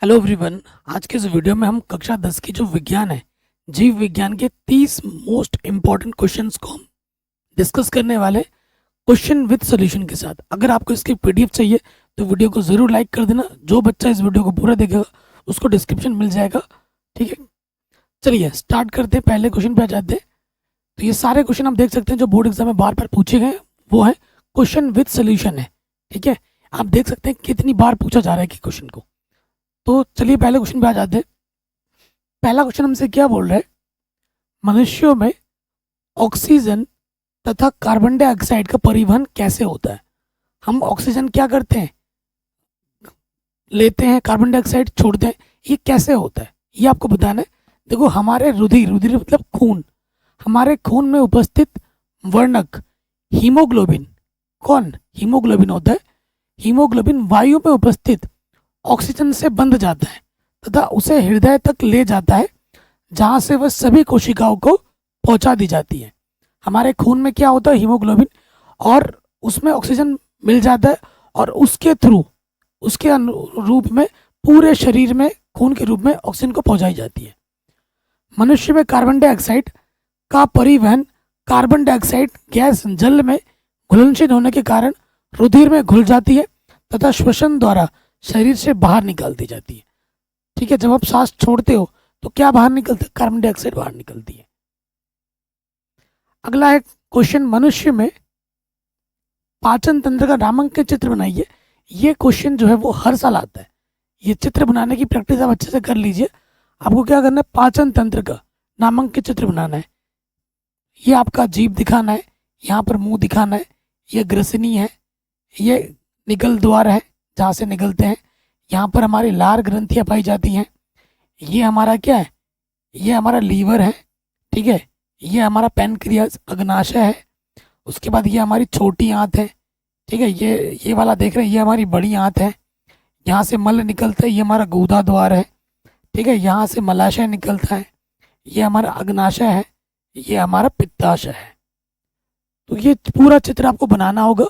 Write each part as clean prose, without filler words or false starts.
Hello everyone. आज के इस वीडियो में हम कक्षा 10 की जो विज्ञान है, जीव विज्ञान के 30 मोस्ट इम्पॉर्टेंट क्वेश्चंस को हम डिस्कस करने वाले, क्वेश्चन विद सॉल्यूशन के साथ। अगर आपको इसकी पीडीएफ चाहिए तो वीडियो को ज़रूर लाइक कर देना। जो बच्चा इस वीडियो को पूरा देखेगा उसको डिस्क्रिप्शन मिल जाएगा। ठीक है, चलिए स्टार्ट करते हैं। पहले क्वेश्चन पे आ जाते हैं। तो ये सारे क्वेश्चन आप देख सकते हैं जो बोर्ड एग्जाम में बार बार पूछे गए, वो है क्वेश्चन विद सोल्यूशन है। ठीक है, आप देख सकते हैं कितनी बार पूछा जा रहा है कि क्वेश्चन को। तो चलिए पहले क्वेश्चन पे आ जाते हैं। पहला क्वेश्चन हमसे क्या बोल रहा है, मनुष्यों में ऑक्सीजन तथा कार्बन डाइऑक्साइड का परिवहन कैसे होता है। हम ऑक्सीजन क्या करते हैं, लेते हैं, कार्बन डाइऑक्साइड छोड़ते हैं, ये कैसे होता है ये आपको बताना है। देखो, हमारे रुधिर, रुधिर मतलब खून, हमारे खून में उपस्थित वर्णक हीमोग्लोबिन, कौन हीमोग्लोबिन होता है। हीमोग्लोबिन वायु में उपस्थित ऑक्सीजन से बंध जाता है तथा उसे हृदय तक ले जाता है, जहां से वह सभी कोशिकाओं को पहुंचा दी जाती है। हमारे खून में क्या होता है, हीमोग्लोबिन, और उसमें ऑक्सीजन मिल जाता है और उसके थ्रू, उसके रूप में पूरे शरीर में खून के रूप में ऑक्सीजन को पहुंचाई जाती है। मनुष्य में कार्बन डाइऑक्साइड का परिवहन, कार्बन डाइऑक्साइड गैस जल में घुलनशील होने के कारण रुधिर में घुल जाती है तथा श्वसन द्वारा शरीर से बाहर निकाल दी जाती है। ठीक है, जब आप सांस छोड़ते हो तो क्या बाहर निकलता है, कार्बन डाइऑक्साइड बाहर निकलती है। अगला है क्वेश्चन, मनुष्य में पाचन तंत्र का नामांकित चित्र बनाइए। ये क्वेश्चन जो है वो हर साल आता है। ये चित्र बनाने की प्रैक्टिस आप अच्छे से कर लीजिए। आपको क्या करना है, पाचन तंत्र का नामांकित चित्र बनाना है। ये आपका जीभ दिखाना है, यहाँ पर मुंह दिखाना है, ये ग्रसनी है, ये निगल द्वार है जहाँ से निकलते हैं, यहाँ पर हमारी लार ग्रंथियाँ पाई जाती हैं। ये हमारा क्या है, ये हमारा लीवर है। ठीक है, ये हमारा पैनक्रियास अग्नाशय है। उसके बाद ये हमारी छोटी आंत है। ठीक है, ये वाला देख रहे हैं, ये हमारी बड़ी आंत है। यहाँ से मल निकलता है, ये हमारा गूदा द्वार है। ठीक है, यहाँ से मलाशय निकलता है, ये हमारा अग्नाशय है, ये हमारा पित्ताशय है। तो ये पूरा चित्र आपको बनाना होगा।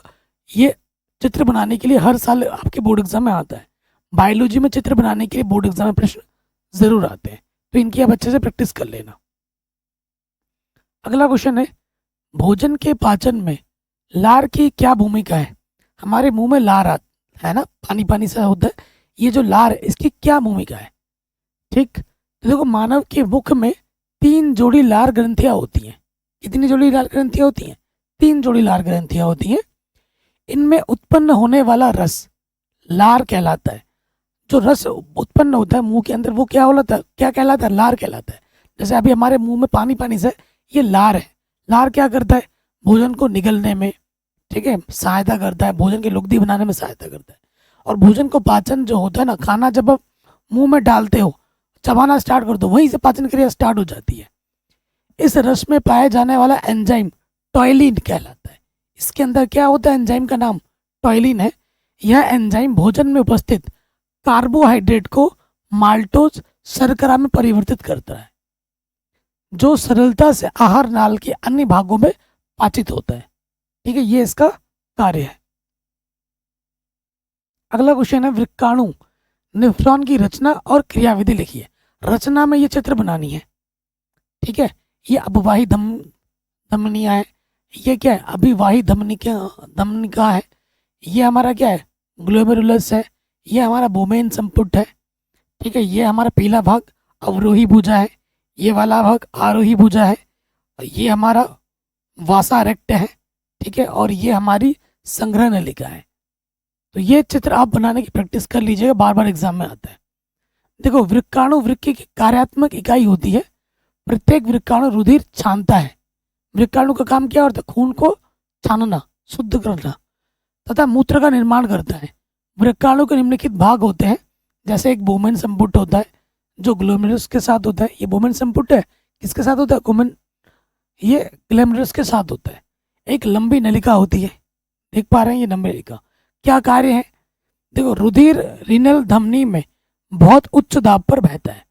ये चित्र बनाने के लिए हर साल आपके बोर्ड एग्जाम में आता है। बायोलॉजी में चित्र बनाने के लिए बोर्ड एग्जाम में प्रश्न जरूर आते हैं, तो इनकी आप अच्छे से प्रैक्टिस कर लेना। अगला क्वेश्चन है, भोजन के पाचन में लार की क्या भूमिका है। हमारे मुंह में लार है ना, पानी पानी सा होता है, ये जो लार है इसकी क्या भूमिका है। ठीक, तो देखो, मानव के मुख में 3 जोड़ी लार ग्रंथियां होती हैं। कितनी जोड़ी लार ग्रंथियां होती हैं, 3 जोड़ी लार ग्रंथियां होती हैं। इनमें उत्पन्न होने वाला रस लार कहलाता है। जो रस उत्पन्न होता है मुंह के अंदर वो क्या होता है, क्या कहलाता है, लार कहलाता है। जैसे अभी हमारे मुंह में पानी पानी से, ये लार है। लार क्या करता है, भोजन को निगलने में, ठीक है, सहायता करता है, भोजन की लुगदी बनाने में सहायता करता है। और भोजन को पाचन जो होता है ना, खाना जब आप मुंह में डालते हो, चबाना स्टार्ट कर दो, वहीं से पाचन क्रिया स्टार्ट हो जाती है। इस रस में पाया जाने वाला एंजाइम टॉयलिन कहलाता है। इसके अंदर क्या होता है, एंजाइम का नाम टॉयलिन है। यह एंजाइम भोजन में उपस्थित कार्बोहाइड्रेट को माल्टोज शर्करा में परिवर्तित करता है, जो सरलता से आहार नाल के अन्य भागों में पाचित होता है। ठीक है, ये इसका कार्य है। अगला क्वेश्चन है, वृक्काणु नेफ्रॉन की रचना और क्रियाविधि लिखिए। रचना में ये चित्र बनानी है। ठीक है, ये अपवाही धमनियां है, ये क्या है, अभिवाही धमनिका है, ये हमारा क्या है, ग्लोमेरुलस है, ये हमारा बोमेन संपुट है। ठीक है, ये हमारा पीला भाग अवरोही भुजा है, ये वाला भाग आरोही भुजा है, ये हमारा वासा रेक्ट है। ठीक है, और ये हमारी संग्रह नलिका है। तो ये चित्र आप बनाने की प्रैक्टिस कर लीजिएगा, बार बार एग्जाम में आता है। देखो, वृक्काणु वृक्क की कार्यात्मक इकाई होती है। प्रत्येक वृक्काणु रुधिर छानता है। वृक्काणु का काम क्या होता है, खून को छानना, शुद्ध करना तथा मूत्र का निर्माण करता है। वृक्काणु के निम्नलिखित भाग होते हैं, जैसे एक बोमेन संपुट होता है जो ग्लोमेरुलस के साथ होता है। ये बोमेन संपुट है, किसके साथ होता है, गोमेन, ये ग्लोमेरुलस के साथ होता है। एक लंबी नलिका होती है, देख पा रहे हैं, ये लंबी नलिका क्या कार्य है। देखो, रुधिर रीनल धमनी में बहुत उच्च दाब पर बहता है।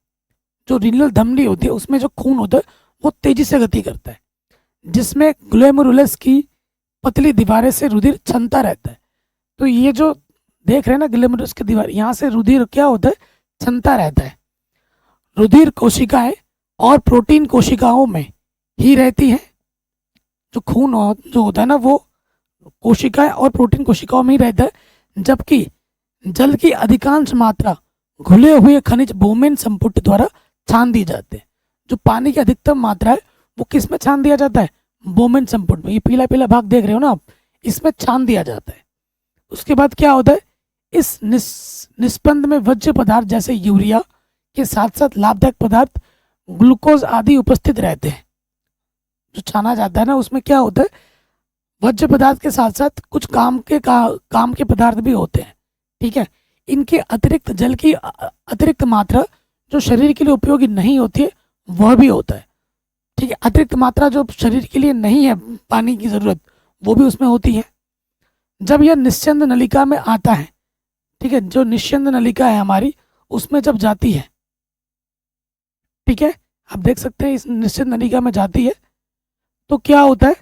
जो रीनल धमनी होती है उसमें जो खून होता है वो तेजी से गति करता है, जिसमें ग्लोमेरुलस की पतली दीवारें से रुधिर छनता रहता है। तो ये जो देख रहे हैं ना, ग्लोमेरुलस की दीवार, यहाँ से रुधिर क्या होता है, क्षमता रहता है। रुधिर कोशिकाएं और प्रोटीन कोशिकाओं में ही रहती है। जो खून जो होता है ना, वो कोशिकाएं और प्रोटीन कोशिकाओं में ही रहता है, जबकि जल की अधिकांश मात्रा घुले हुए खनिज बोमेन संपुट द्वारा छान दिए जाते हैं। जो पानी की अधिकतम मात्रा है वो किस में छान दिया जाता है? बोमेन संपुट में। ये पीला पीला भाग देख रहे हो ना आप, इसमें छान दिया जाता है। उसके बाद क्या होता है, इस निस्पंद में वज्र पदार्थ जैसे यूरिया के साथ साथ लाभदायक पदार्थ ग्लूकोज आदि उपस्थित रहते हैं। जो छाना जाता है ना, उसमें क्या होता है, वज्र पदार्थ के साथ साथ कुछ काम के पदार्थ भी होते हैं। ठीक है, इनके अतिरिक्त जल की अतिरिक्त मात्रा जो शरीर के लिए उपयोगी नहीं होती है वह भी होता है। ठीक है, अतिरिक्त मात्रा जो शरीर के लिए नहीं है पानी की ज़रूरत, वो भी उसमें होती है। जब यह निस्यंद नलिका में आता है, ठीक है, जो निस्यंद नलिका है हमारी, उसमें जब जाती है, ठीक है, आप देख सकते हैं इस निस्यंद नलिका में जाती है तो क्या होता है,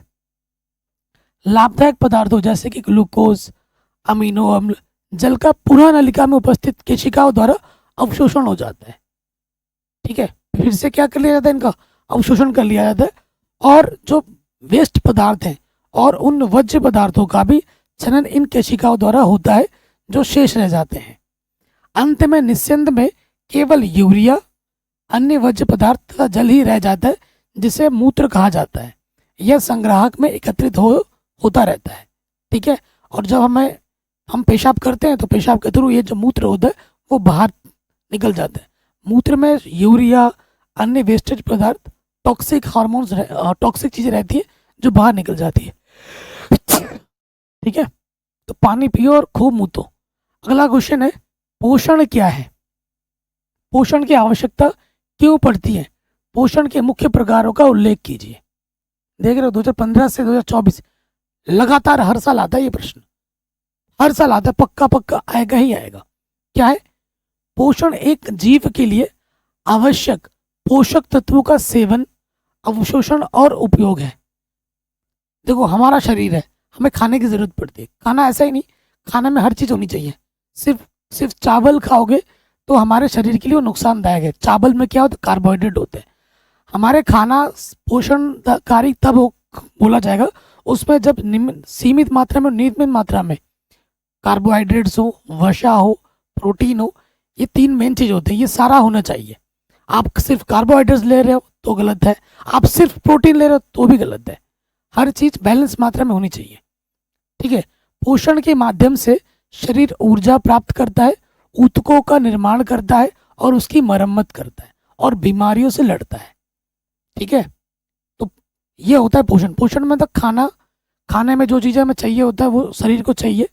लाभदायक पदार्थों जैसे कि ग्लूकोज, अमीनो अम्ल, जल का पुनः नलिका में उपस्थित केशिकाओं द्वारा अवशोषण हो जाता है। ठीक है, फिर से क्या कर लिया जाता है, इनका अवशोषण कर लिया जाता है और जो वेस्ट पदार्थ हैं और उन वज्र पदार्थों का भी छनन इन केशिकाओं द्वारा होता है जो शेष रह जाते हैं। अंत में निस्यंद में केवल यूरिया, अन्य वज्र पदार्थ तथा जल ही रह जाता है जिसे मूत्र कहा जाता है। यह संग्राहक में एकत्रित होता रहता है। ठीक है, और जब हम पेशाब करते हैं तो पेशाब के थ्रू ये जो मूत्र होता है वो बाहर निकल जाता है। मूत्र में यूरिया, अन्य वेस्टेज पदार्थ, टॉक्सिक हार्मोन्स, टॉक्सिक चीज़ें रहती है जो बाहर निकल जाती है। ठीक है, तो पानी पियो और खूब मूतो। अगला क्वेश्चन है, पोषण क्या है? पोषण की आवश्यकता क्यों पड़ती है? पोषण के मुख्य प्रकारों का उल्लेख कीजिए। देख रहे हो 2015 से 2024 लगातार हर साल आता है ये प्रश्न, हर साल आता है, पक्का पक्का आएगा ही आएगा। क्या है? पोषण एक जीव के लिए आवश्यक पोषक तत्वों का सेवन, अवशोषण और उपयोग है। देखो हमारा शरीर है, हमें खाने की जरूरत पड़ती है। खाना ऐसा ही नहीं, खाने में हर चीज़ होनी चाहिए। सिर्फ चावल खाओगे तो हमारे शरीर के लिए वो नुकसानदायक है। चावल में क्या होता है, कार्बोहाइड्रेट होते हैं। हमारे खाना पोषणकारी तब बोला जाएगा उसमें जब सीमित मात्रा में, नियमित मात्रा में कार्बोहाइड्रेट्स हो, वसा हो, प्रोटीन हो, ये तीन मेन चीज होते हैं, ये सारा होना चाहिए। आप सिर्फ कार्बोहाइड्रेट्स ले रहे हो तो गलत है, आप सिर्फ प्रोटीन ले रहे हो तो भी गलत है। हर चीज बैलेंस मात्रा में होनी चाहिए। ठीक है, पोषण के माध्यम से शरीर ऊर्जा प्राप्त करता है, ऊतकों का निर्माण करता है और उसकी मरम्मत करता है और बीमारियों से लड़ता है। ठीक है, तो ये होता है पोषण। पोषण में तो खाने में जो चीज़ें हमें चाहिए होता है वो शरीर को चाहिए।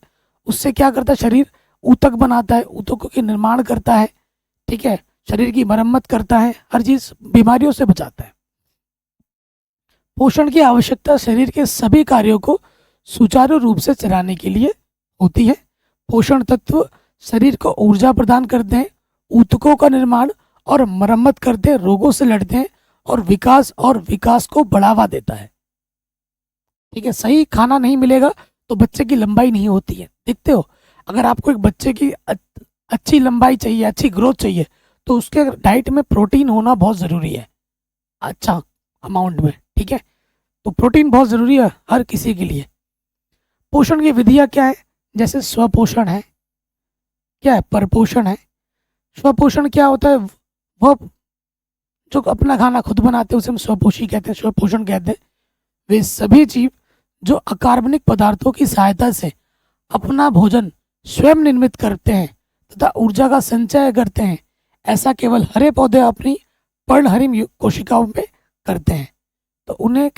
उससे क्या करता है, शरीर ऊतक बनाता है, ऊतकों के निर्माण करता है। ठीक है, शरीर की मरम्मत करता है, हर चीज बीमारियों से बचाता है। पोषण की आवश्यकता शरीर के सभी कार्यों को सुचारू रूप से चलाने के लिए होती है। पोषण तत्व शरीर को ऊर्जा प्रदान करते हैं, ऊतकों का निर्माण और मरम्मत करते हैं, रोगों से लड़ते हैं और विकास को बढ़ावा देता है। ठीक है, सही खाना नहीं मिलेगा तो बच्चे की लंबाई नहीं होती है। देखते हो, अगर आपको एक बच्चे की अच्छी लंबाई चाहिए, अच्छी ग्रोथ चाहिए, तो उसके डाइट में प्रोटीन होना बहुत ज़रूरी है, अच्छा अमाउंट में। ठीक है, तो प्रोटीन बहुत ज़रूरी है हर किसी के लिए। पोषण की विधियाँ क्या है? जैसे स्वपोषण है, क्या है, परपोषण है। स्वपोषण क्या होता है? वह जो अपना खाना खुद बनाते हैं उसे हम स्वपोषी कहते हैं, स्वपोषण कहते हैं। वे सभी जीव जो अकार्बनिक पदार्थों की सहायता से अपना भोजन स्वयं निर्मित करते हैं तथा ऊर्जा का संचय करते हैं, ऐसा केवल हरे पौधे अपनी पर्णहरिम कोशिकाओं में करते हैं। तो उन्हें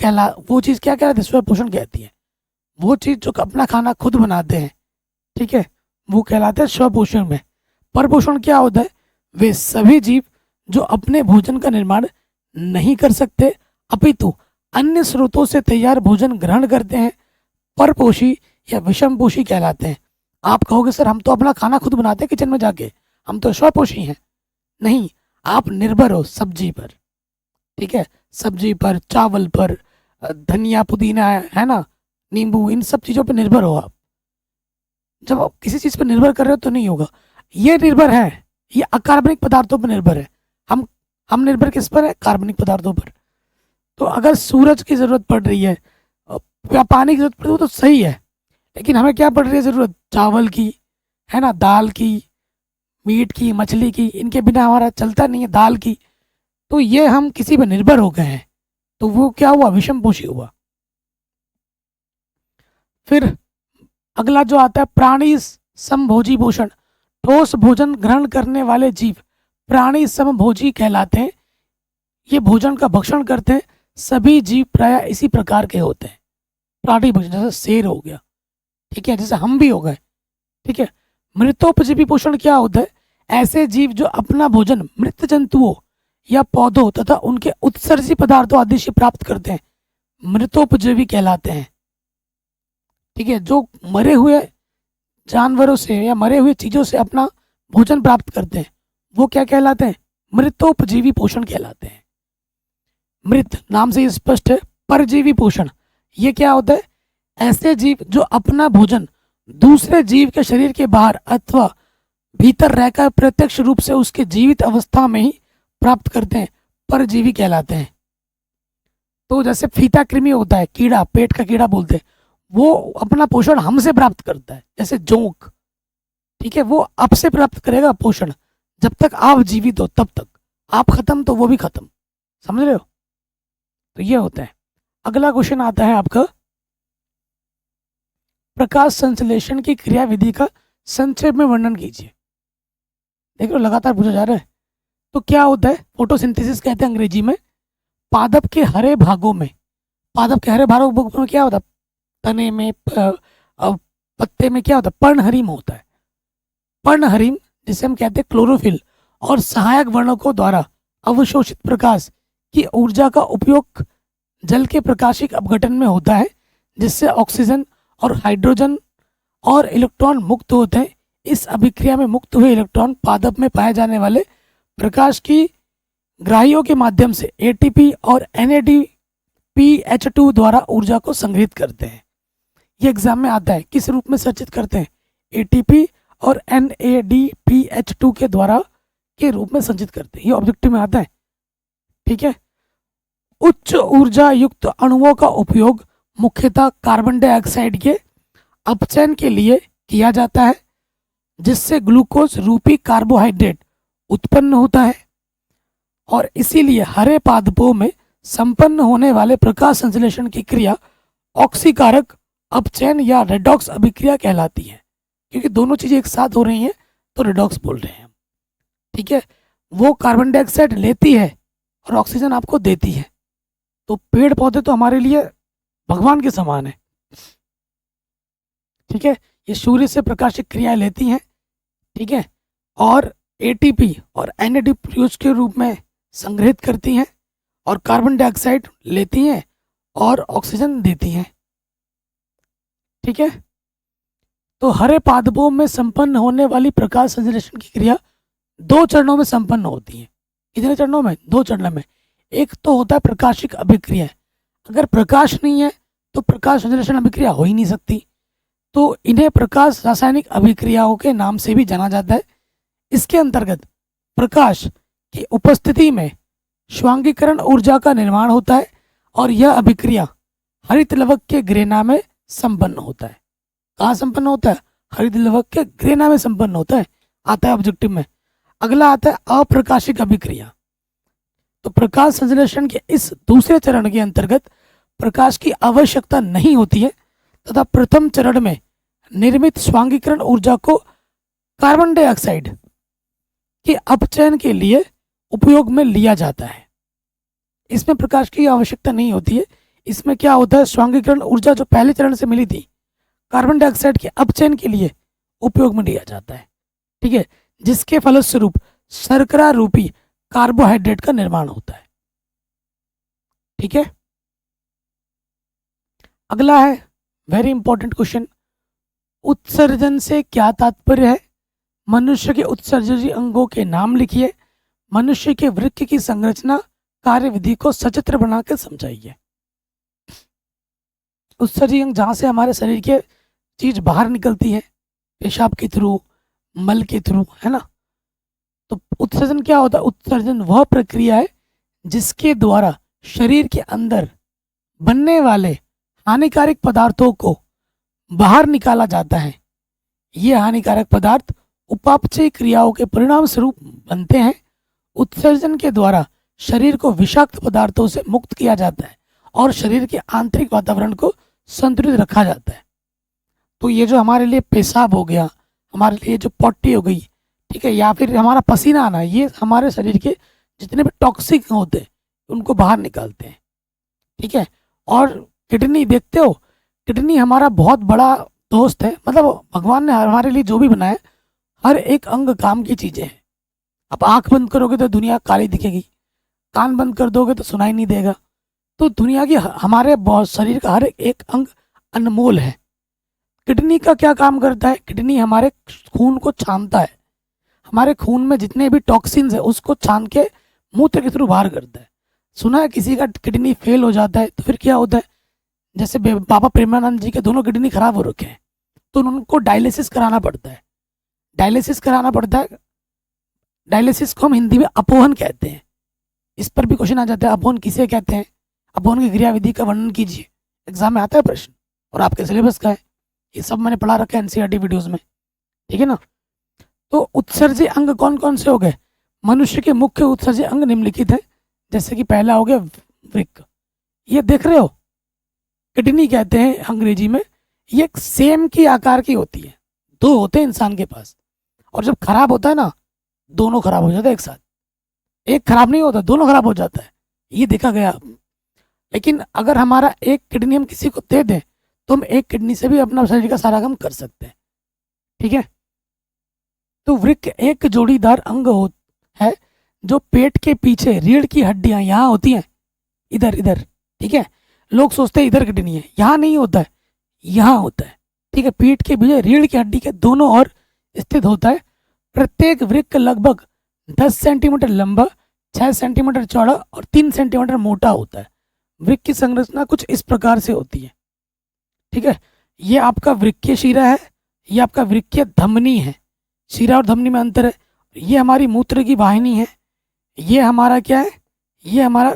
वो चीज़ क्या कहते हैं? स्वपोषण कहती है। वो चीज़ जो अपना खाना खुद बनाते हैं, ठीक है, वो कहलाते हैं स्वपोषण में। परपोषण क्या होता है? वे सभी जीव जो अपने भोजन का निर्माण नहीं कर सकते अपितु अन्य स्रोतों से तैयार भोजन ग्रहण करते हैं, परपोषी या विषमपोषी कहलाते हैं। आप कहोगे सर हम तो अपना खाना खुद बनाते हैं किचन में जाके, हम तो स्वपोषी हैं। नहीं, आप निर्भर हो सब्जी पर। ठीक है, सब्जी पर, चावल पर, धनिया पुदीना है ना, नींबू, इन सब चीज़ों पर निर्भर हो आप। जब आप किसी चीज़ पर निर्भर कर रहे हो तो नहीं होगा। ये निर्भर है ये अकार्बनिक पदार्थों पर निर्भर है। हम निर्भर किस पर है? कार्बनिक पदार्थों पर। तो अगर सूरज की जरूरत पड़ रही है या पानी की जरूरत पड़ रही है वो तो सही है, लेकिन हमें क्या पड़ रही है जरूरत? चावल की, है ना, दाल की, मीट की, मछली की, इनके बिना हमारा चलता नहीं है, दाल की। तो ये हम किसी पर निर्भर हो गए हैं, तो वो क्या हुआ? विषम पोषी हुआ। फिर अगला जो आता है प्राणी समभोजी पोषण। ठोस भोजन ग्रहण करने वाले जीव प्राणी समभोजी कहलाते हैं। ये भोजन का भक्षण करते हैं। सभी जीव प्राय इसी प्रकार के होते हैं। प्राणी भोजन, जैसे शेर हो गया, ठीक है, जैसे हम भी हो गए, ठीक है। मृतोपजीवी पोषण क्या होता है? ऐसे जीव जो अपना भोजन मृत जंतुओं या पौधों तथा उनके उत्सर्जी पदार्थों आदि से प्राप्त करते हैं, मृतोपजीवी कहलाते हैं। ठीक है, जो मरे हुए जानवरों से या मरे हुए चीजों से अपना भोजन प्राप्त करते हैं वो क्या कहलाते हैं? मृतोपजीवी पोषण कहलाते हैं। मृत नाम से स्पष्ट है। परजीवी पोषण ये क्या होता है? ऐसे जीव जो अपना भोजन दूसरे जीव के शरीर के बाहर अथवा भीतर रहकर प्रत्यक्ष रूप से उसके जीवित अवस्था में ही प्राप्त करते हैं, परजीवी कहलाते हैं। तो जैसे फीता कृमि होता है, कीड़ा, पेट का कीड़ा बोलते हैं, वो अपना पोषण हमसे प्राप्त करता है। जैसे जोंक, ठीक है, वो आपसे प्राप्त करेगा पोषण। जब तक आप जीवित हो तब तक, आप खत्म तो वो भी खत्म। समझ रहे हो? तो ये होता है। अगला क्वेश्चन आता है आपका, प्रकाश संश्लेषण की क्रिया विधि का संक्षेप में वर्णन कीजिए। देख लो, लगातार पूछा जा रहा है। तो क्या होता है? फोटोसिंथेसिस कहते हैं अंग्रेजी में। पादप के हरे भागों में, पादप के हरे भागों में क्या होता है? तने में, पत्ते में क्या होता है? पर्णहरिम होता है। पर्णहरिम जिसे हम कहते हैं क्लोरोफिल और सहायक वर्णकों द्वारा अवशोषित प्रकाश की ऊर्जा का उपयोग जल के प्रकाशिक अपघटन में होता है, जिससे ऑक्सीजन और हाइड्रोजन और इलेक्ट्रॉन मुक्त होते हैं। इस अभिक्रिया में मुक्त हुए इलेक्ट्रॉन पादप में पाए जाने वाले प्रकाश की ग्राहियों के माध्यम से एटीपी और NADPH2 द्वारा ऊर्जा को संग्रहित करते हैं। ये एग्जाम में आता है, किस रूप में संचित करते हैं? एटीपी और NADPH2 के द्वारा के रूप में संचित करते हैं। ये ऑब्जेक्टिव में आता है, ठीक है। उच्च ऊर्जा युक्त अणुओं का उपयोग मुख्यतः कार्बन डाइऑक्साइड के अपचयन के लिए किया जाता है, जिससे ग्लूकोज रूपी कार्बोहाइड्रेट उत्पन्न होता है। और इसीलिए हरे पादपों में संपन्न होने वाले प्रकाश संश्लेषण की क्रिया ऑक्सीकारक अपचयन या रेडॉक्स अभिक्रिया कहलाती है। क्योंकि दोनों चीजें एक साथ हो रही हैं तो रेडॉक्स बोल रहे हैं, ठीक है। वो कार्बन डाइऑक्साइड लेती है और ऑक्सीजन आपको देती है। तो पेड़ पौधे तो हमारे लिए भगवान के समान है, ठीक है। ये सूर्य से प्रकाशिक क्रियाएं लेती हैं, ठीक है, और एटीपी और NADPH के रूप में संग्रहित करती हैं और कार्बन डाइऑक्साइड लेती हैं और ऑक्सीजन देती हैं, ठीक है। तो हरे पादपों में संपन्न होने वाली प्रकाश संश्लेषण की क्रिया 2 चरणों में संपन्न होती है। कितने चरणों में? 2 चरणों में। एक तो होता है प्रकाशिक अभिक्रिया। अगर प्रकाश नहीं है तो प्रकाश संश्लेषण अभिक्रिया हो ही नहीं सकती। तो इन्हें प्रकाश रासायनिक अभिक्रियाओं के नाम से भी जाना जाता है। इसके अंतर्गत प्रकाश की उपस्थिति में श्वांगीकरण ऊर्जा का निर्माण होता है और यह अभिक्रिया हरित लवक के ग्रेना में संपन्न होता है। कहाँ संपन्न होता है? हरित लवक के ग्रेना में संपन्न होता है, आता है ऑब्जेक्टिव में। अगला आता है अप्रकाशिक अभिक्रिया। तो प्रकाश संश्लेषण के इस दूसरे चरण के अंतर्गत प्रकाश की आवश्यकता नहीं होती है तथा प्रथम चरण में निर्मित श्वांगीकरण ऊर्जा को कार्बन डाइऑक्साइड के अपचयन के लिए उपयोग में लिया जाता है। इसमें प्रकाश की आवश्यकता नहीं होती है। इसमें क्या होता है? श्वांगीकरण ऊर्जा जो पहले चरण से मिली थी कार्बन डाइऑक्साइड के अपचयन के लिए उपयोग में लिया जाता है, ठीक है, जिसके फलस्वरूप शर्करा रूपी कार्बोहाइड्रेट का निर्माण होता है, ठीक है। अगला है वेरी इंपॉर्टेंट क्वेश्चन, उत्सर्जन से क्या तात्पर्य है? मनुष्य के उत्सर्जनी अंगों के नाम लिखिए। मनुष्य के वृक्क की संरचना कार्यविधि को सचित्र बनाकर समझाइए। उत्सर्जनी अंग जहां से हमारे शरीर के चीज बाहर निकलती है, पेशाब के थ्रू, मल के थ्रू, है ना, तो उत्सर्जन क्या होता है? उत्सर्जन वह प्रक्रिया है जिसके द्वारा शरीर के अंदर बनने वाले हानिकारक पदार्थों को बाहर निकाला जाता है। ये हानिकारक पदार्थ उपापचय क्रियाओं के परिणाम स्वरूप बनते हैं। उत्सर्जन के द्वारा शरीर को विषाक्त पदार्थों से मुक्त किया जाता है और शरीर के आंतरिक वातावरण को संतुलित रखा जाता है। तो ये जो हमारे लिए पेशाब हो गया, हमारे लिए जो पॉटी हो गई, ठीक है, या फिर हमारा पसीना आना, ये हमारे शरीर के जितने भी टॉक्सिक होते हैं उनको बाहर निकालते हैं। ठीक है। और किडनी देखते हो, किडनी हमारा बहुत बड़ा दोस्त है। मतलब भगवान ने हमारे लिए जो भी बनाया है, हर एक अंग काम की चीजें हैं। अब आंख बंद करोगे तो दुनिया काली दिखेगी, कान बंद कर दोगे तो सुनाई नहीं देगा। तो दुनिया की हमारे बहुत शरीर का हर एक अंग अनमोल है। किडनी का क्या काम करता है? किडनी हमारे खून को छानता है, हमारे खून में जितने भी टॉक्सिन्स है उसको छान के मूत्र के थ्रू बाहर करता है। सुना है किसी का किडनी फेल हो जाता है तो फिर क्या होता है? जैसे बाबा प्रेमानंद जी के दोनों किडनी खराब हो रखे हैं तो उनको डायलिसिस कराना पड़ता है। डायलिसिस कराना पड़ता है। डायलिसिस को हम हिंदी में अपोहन कहते हैं। इस पर भी क्वेश्चन आ जाता है, अपोहन किसे कहते हैं? अपोहन की क्रियाविधि का वर्णन कीजिए। एग्जाम में आता है प्रश्न और आपके सिलेबस का है। ये सब मैंने पढ़ा रखा है एनसीईआरटी वीडियोस में, ठीक है ना। तो उत्सर्जी अंग कौन कौन से हो गए? मनुष्य के मुख्य उत्सर्जी अंग निम्नलिखित है। जैसे कि पहला हो गया वृक्क, ये देख रहे हो, किडनी कहते हैं अंग्रेजी में। ये एक सेम की आकार की होती है, दो होते हैं इंसान के पास, और जब खराब होता है ना, दोनों खराब हो जाते हैं एक साथ। एक खराब नहीं होता, दोनों खराब हो जाता है, ये देखा गया। लेकिन अगर हमारा एक किडनी हम किसी को दे दें तो हम एक किडनी से भी अपना शरीर का सारा काम कर सकते हैं, ठीक है। तो वृक्क एक जोड़ीदार अंग है जो पेट के पीछे रीढ़ की हड्डियां यहाँ होती हैं, इधर इधर, ठीक है। लोग सोचते हैं इधर किडनी है, यहाँ नहीं होता है, यहाँ होता है, ठीक है। पीठ के पीछे रीढ़ की हड्डी के दोनों ओर स्थित होता है। प्रत्येक वृक्क लगभग 10 सेंटीमीटर लंबा, 6 सेंटीमीटर चौड़ा और 3 सेंटीमीटर मोटा होता है। वृक्क की संरचना कुछ इस प्रकार से होती है, ठीक है। ये आपका वृक्कीय शिरा है, ये आपका वृक्कीय धमनी है। शिरा और धमनी में अंतर है। ये हमारी मूत्र की वाहिनी है। ये हमारा क्या है? ये हमारा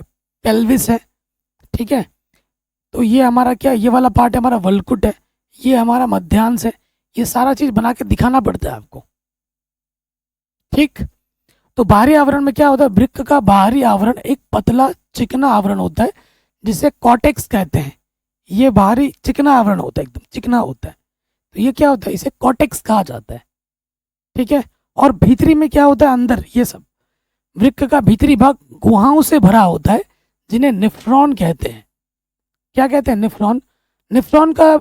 पेल्विस है, ठीक है। तो ये हमारा क्या, ये वाला पार्ट हमारा वल्कुट है, ये हमारा मध्यांश है। ये सारा चीज बना के दिखाना पड़ता है आपको, ठीक। तो बाहरी आवरण में क्या होता है? वृक्क का बाहरी आवरण एक पतला चिकना आवरण होता है जिसे कॉटेक्स कहते हैं। ये बाहरी चिकना आवरण होता है, एकदम चिकना होता है। तो ये क्या होता है? इसे कॉटेक्स कहा जाता है, ठीक है। और भीतरी में क्या होता है? अंदर ये सब वृक्क का भीतरी भाग गुहाओं से भरा होता है जिन्हें निफ्रॉन कहते हैं। क्या कहते हैं? निफ्रॉन। निफ्रॉन का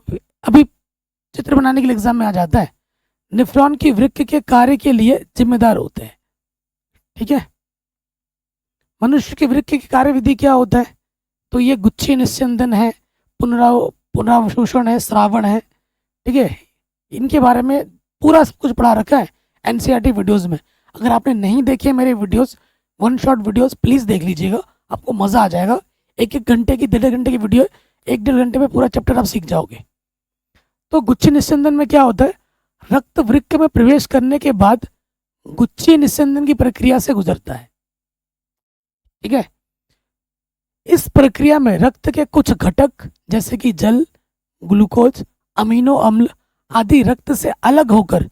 अभी चित्र बनाने के लिए एग्जाम में आ जाता है। निफ्रॉन की वृक्क के कार्य के लिए जिम्मेदार होते हैं, ठीक है। मनुष्य के वृक्क की कार्यविधि क्या होता है? तो ये गुच्छी निस्यंदन है, पुनरावशोषण है, श्रावण है, ठीक है। इनके बारे में पूरा सब कुछ पढ़ा रखा है एनसीईआरटी वीडियोस में। अगर आपने नहीं देखे मेरे videos, one shot videos, please देख लीजिएगा, आपको मजा आ जाएगा। एक एक घंटे की, 1.5 घंटे की वीडियो, 1-1.5 घंटे में पूरा चैप्टर आप सीख जाओगे। तो गुच्छी निस्यंदन में क्या होता है? रक्त वृक्क में प्रवेश करने के बाद गुच्छी निस्यंदन की प्रक्रिया से गुजरता है, ठीक है। इस प्रक्रिया में रक्त के कुछ घटक जैसे कि जल, ग्लूकोज, अमीनो अम्ल आदि रक्त से अलग होकर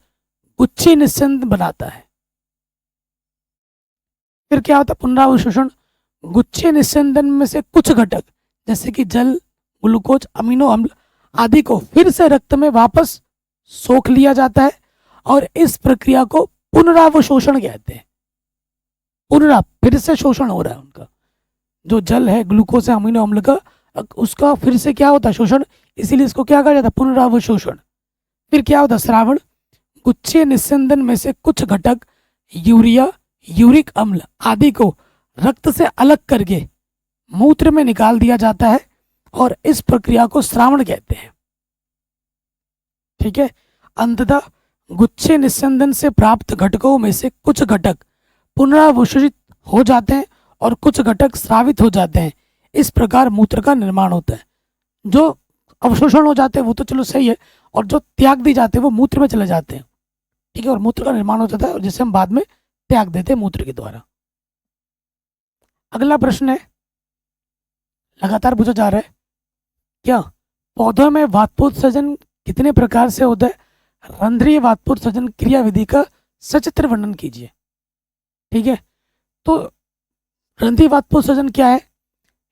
गुच्छी निस्यंदन बनाता है। फिर क्या होता है? पुनरावशोषण। गुच्छी निस्यंदन में से कुछ घटक जैसे कि जल, ग्लूकोज, अमीनो अम्ल आदि को फिर से रक्त में वापस सोख लिया जाता है और इस प्रक्रिया को पुनरावशोषण कहते हैं। फिर से शोषण हो रहा है उनका, जो जल है, ग्लूकोज है, अमीनो अम्ल का, उसका फिर से क्या होता है? शोषण। इसीलिए इसको क्या कहा जाता है? पुनरावशोषण। फिर क्या होता है? श्रावण। गुच्छी निस्यंदन में से कुछ घटक यूरिया, यूरिक अम्ल आदि को रक्त से अलग करके मूत्र में निकाल दिया जाता है और इस प्रक्रिया को श्रावण कहते हैं, ठीक है। अंततः गुच्छे निस्यंदन से प्राप्त घटकों में से कुछ घटक पुनरावशोषित हो जाते हैं और कुछ घटक स्रावित हो जाते हैं। इस प्रकार मूत्र का निर्माण होता है। जो अवशोषण हो जाते हैं वो तो चलो सही है, और जो त्याग दी जाते हैं वो मूत्र में चले जाते हैं, ठीक है। और मूत्र का निर्माण हो जाता है, और जिसे हम बाद में त्याग देते मूत्र के द्वारा। अगला प्रश्न है, लगातार पूछा जा रहा है, क्या पौधों में वातपोत्सर्जन कितने प्रकार से होता है? रंध्रीय वातपोत्सर्जन क्रिया विधि का सचित्र वर्णन कीजिए। ठीक है, तो रंध्रीय वातपोत्सर्जन क्या है?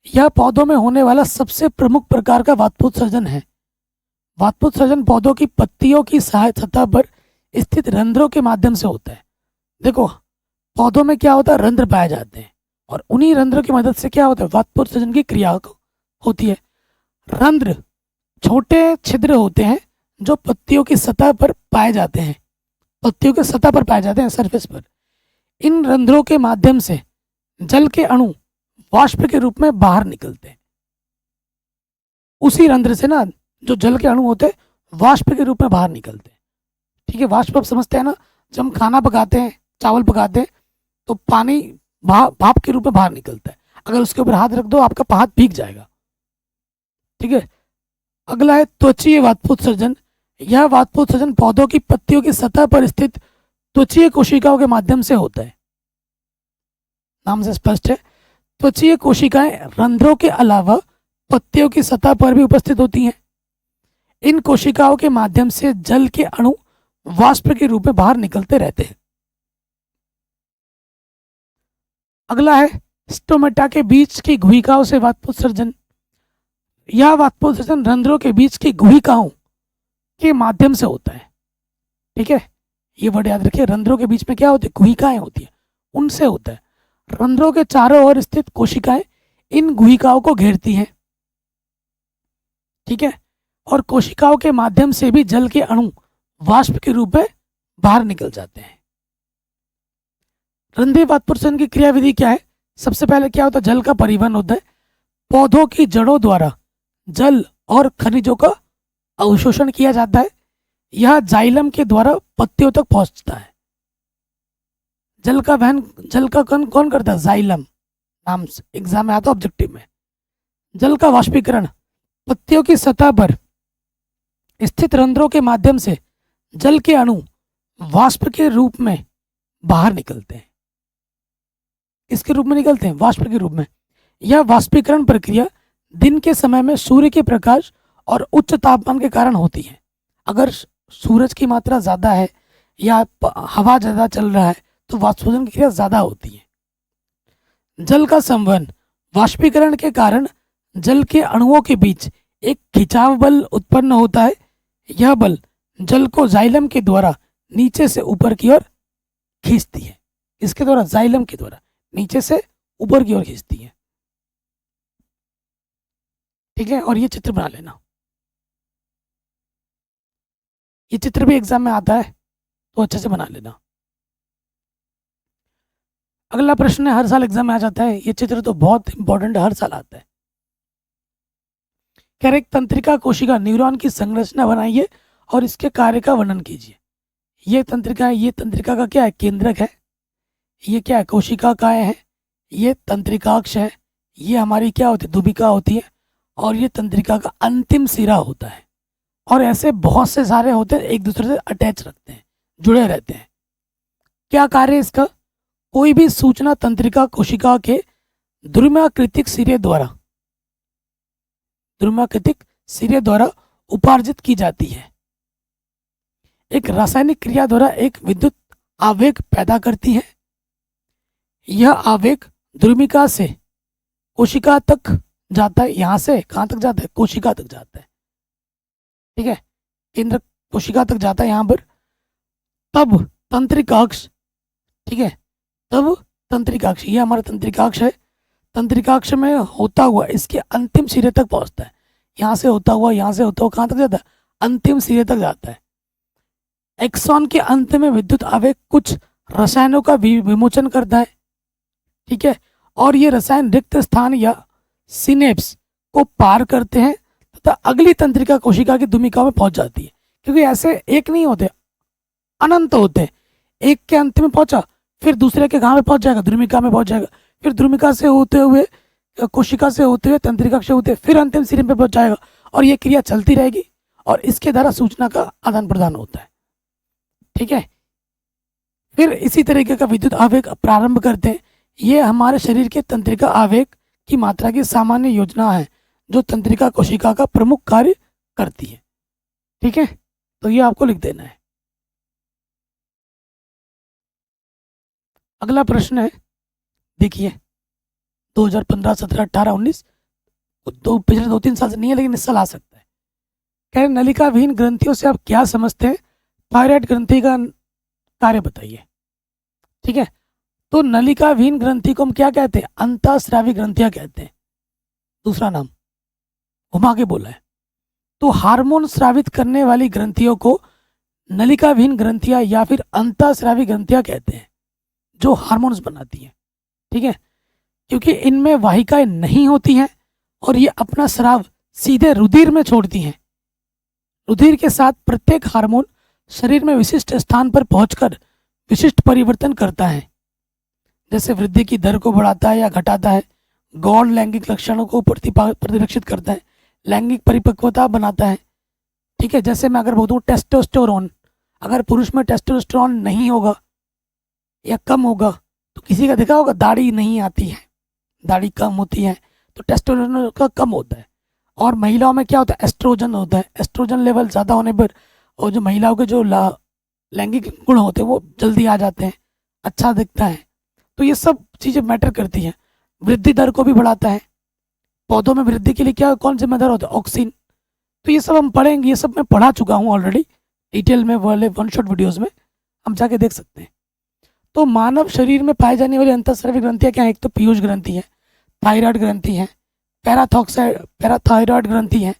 यह पौधों में होने वाला सबसे प्रमुख प्रकार का वातपोत्सर्जन है। वातपोत्सर्जन पौधों की पत्तियों की सहायक सतह पर स्थित रंध्रों के माध्यम से होता है। देखो, पौधों में क्या होता है, रंध्र पाए जाते हैं और उन्हीं रंध्रों की मदद से क्या होता है, वातपोत्सर्जन की क्रिया होती है। रंध्र छोटे छिद्र होते हैं जो पत्तियों की सतह पर पाए जाते हैं, पत्तियों के सतह पर पाए जाते हैं, सरफेस पर। इन रंध्रों के माध्यम से जल के अणु वाष्प के रूप में बाहर निकलते हैं। उसी रंध्र से ना जो जल के अणु होते हैं वाष्प के रूप में बाहर निकलते हैं। ठीक है, वाष्प आप समझते हैं ना, जब हम खाना पकाते हैं, चावल पकाते हैं, तो पानी भाप के रूप में बाहर निकलता है। अगर उसके ऊपर हाथ रख दो, आपका हाथ भीग जाएगा। ठीक है, अगला है त्वचीय वातपोत्सर्जन। यह वातपोत्सर्जन पौधों की पत्तियों की सतह पर स्थित त्वचीय कोशिकाओं के माध्यम से होता है। नाम से स्पष्ट है, त्वचीय कोशिकाएं रंध्रों के अलावा पत्तियों की सतह पर भी उपस्थित होती हैं। इन कोशिकाओं के माध्यम से जल के अणु वाष्प के रूप में बाहर निकलते रहते हैं। अगला है स्टोमेटा के बीच की गुहिकाओं से वातपोत्सर्जन। यह वातपोत्सर्जन रंध्रों के बीच की गुहिकाओं के माध्यम से होता है। ठीक है, ये वर्ड याद रखिए, रंध्रों के बीच में क्या होती है, गुहिकाएं होती है, उनसे होता है। रंध्रों के चारों ओर स्थित कोशिकाएं इन गुहिकाओं को घेरती हैं। ठीक है, और कोशिकाओं के माध्यम से भी जल के अणु वाष्प के रूप में बाहर निकल जाते हैं। रंध्रीय वातपोत्सर्जन की क्रियाविधि क्या है? सबसे पहले क्या होता है, जल का परिवहन होता है। पौधों की जड़ों द्वारा जल और खनिजों का अवशोषण किया जाता है। यह जाइलम के द्वारा पत्तियों तक पहुंचता है। जल का वहन, जल का कौन करता है? जाइलम। नाम से एग्जाम में आता है, ऑब्जेक्टिव में। जल का वाष्पीकरण पत्तियों की सतह पर स्थित रंध्रों के माध्यम से जल के अणु वाष्प के रूप में बाहर निकलते हैं। किसके रूप में निकलते हैं? वाष्प के रूप में। यह वाष्पीकरण प्रक्रिया दिन के समय में सूर्य के प्रकाश और उच्च तापमान के कारण होती है। अगर सूरज की मात्रा ज़्यादा है या हवा ज़्यादा चल रहा है तो वाष्पोत्सर्जन की क्रिया ज़्यादा होती है। जल का संवहन, वाष्पीकरण के कारण जल के अणुओं के बीच एक खिंचाव बल उत्पन्न होता है। यह बल जल को जाइलम के द्वारा नीचे से ऊपर की ओर खींचती है। इसके द्वारा, जाइलम के द्वारा नीचे से ऊपर की ओर खींचती है। ठीक है, और ये चित्र बना लेना। ये चित्र भी एग्जाम में आता है तो अच्छे से बना लेना। अगला प्रश्न है, हर साल एग्जाम में आ जाता है, ये चित्र तो बहुत इंपॉर्टेंट है, हर साल आता है। कह रहे, तंत्रिका कोशिका न्यूरॉन की संरचना बनाइए और इसके कार्य का वर्णन कीजिए। ये तंत्रिका है, ये तंत्रिका का क्या है? केंद्रक है। ये क्या है? कोशिका काय है। ये तंत्रिकाक्ष है। ये हमारी क्या होती है? दुबिका होती है। और ये तंत्रिका का अंतिम सिरा होता है। और ऐसे बहुत से सारे होते हैं, एक दूसरे से अटैच रखते हैं, जुड़े रहते हैं। क्या कार्य है इसका? कोई भी सूचना तंत्रिका कोशिका के ध्रुमाकृतिक सिरे द्वारा उपार्जित की जाती है। एक रासायनिक क्रिया द्वारा एक विद्युत आवेग पैदा करती है। यह आवेग ध्रुमिका से कोशिका तक जाता है। यहां से कहां तक जाता है? कोशिका तक जाता है। ठीक है, केंद्र कोशिका तक जाता है यहां पर। तब तंत्रिकाक्ष, ठीक है, तब तंत्रिकाक्ष, ये हमारा तंत्रिकाक्ष है। तंत्रिकाक्ष में होता हुआ इसके अंतिम सिरे तक पहुंचता है। यहां से होता हुआ कहां तक जाता है? अंतिम सिरे तक जाता है। एक्सॉन के अंत में विद्युत आवेग कुछ रसायनों का विमोचन करता है। ठीक है, और ये रसायन रिक्त स्थान या सिनेप्स को पार करते हैं तथा अगली तंत्रिका कोशिका की दुमिका में पहुंच जाती है। क्योंकि ऐसे एक नहीं होते, अनंत होते हैं। एक के अंत में पहुंचा, फिर दूसरे के कहाँ में पहुंच जाएगा? ध्रुमिका में पहुंच जाएगा। फिर ध्रुमिका से होते हुए, कोशिका से होते हुए, तंत्रिका से होते फिर अंतिम सिरे पे पहुंच जाएगा। और ये क्रिया चलती रहेगी और इसके द्वारा सूचना का आदान प्रदान होता है। ठीक है, फिर इसी तरीके का विद्युत आवेग प्रारंभ करते हैं। ये हमारे शरीर के तंत्रिका आवेग की मात्रा की सामान्य योजना है जो तंत्रिका कोशिका का प्रमुख कार्य करती है। ठीक है, तो ये आपको लिख देना है। अगला प्रश्न है, देखिए 2015, 17, 18, 19, तो पिछले 2-3 साल से नहीं है लेकिन इस साल आ सकता है। कह रहे नलिका विहीन ग्रंथियों से आप क्या समझते हैं? थायराइड ग्रंथि का कार्य बताइए। ठीक है, तो नलिका विहीन ग्रंथि को हम क्या कहते हैं? अंतःस्रावी ग्रंथियां कहते हैं, दूसरा नाम घुमा के बोला है। तो हार्मोन स्रावित करने वाली ग्रंथियों को नलिका विहीन ग्रंथियां या फिर अंतःस्रावी ग्रंथियां कहते हैं, जो हार्मोन्स बनाती हैं। ठीक है, क्योंकि इनमें वाहिकाएं नहीं होती हैं और ये अपना स्राव सीधे रुधिर में छोड़ती हैं। रुधिर के साथ प्रत्येक हार्मोन शरीर में विशिष्ट स्थान पर पहुंचकर विशिष्ट परिवर्तन करता है, जैसे वृद्धि की दर को बढ़ाता है या घटाता है, गौण लैंगिक लक्षणों को प्रतिरक्षित करता है, लैंगिक परिपक्वता बनाता है। ठीक है, जैसे मैं अगर बोलूँ टेस्टोस्टेरोन, अगर पुरुष में टेस्टोस्टेरोन नहीं होगा या कम होगा तो किसी का देखा होगा दाढ़ी नहीं आती है, दाढ़ी कम होती है, तो टेस्टोस्टेरोन का कम होता है। और महिलाओं में क्या होता है? एस्ट्रोजन होता है। एस्ट्रोजन लेवल ज़्यादा होने पर और जो महिलाओं के जो लैंगिक गुण होते हैं वो जल्दी आ जाते हैं, अच्छा दिखता है। तो ये सब चीज़ें मैटर करती हैं। वृद्धि दर को भी बढ़ाता है। पौधों में वृद्धि के लिए क्या कौन जिम्मेदार होता है? ऑक्सीन। तो ये सब हम पढ़ेंगे, ये सब मैं पढ़ा चुका हूँ ऑलरेडी डिटेल में वाले वन शॉट वीडियोज़ में, हम जाके देख सकते हैं। तो मानव शरीर में पाए जाने वाली अंतःस्रावी ग्रंथियाँ क्या है? एक तो पीयूष ग्रंथि है, थायराइड ग्रंथि है, पैराथायरॉयड ग्रंथि है।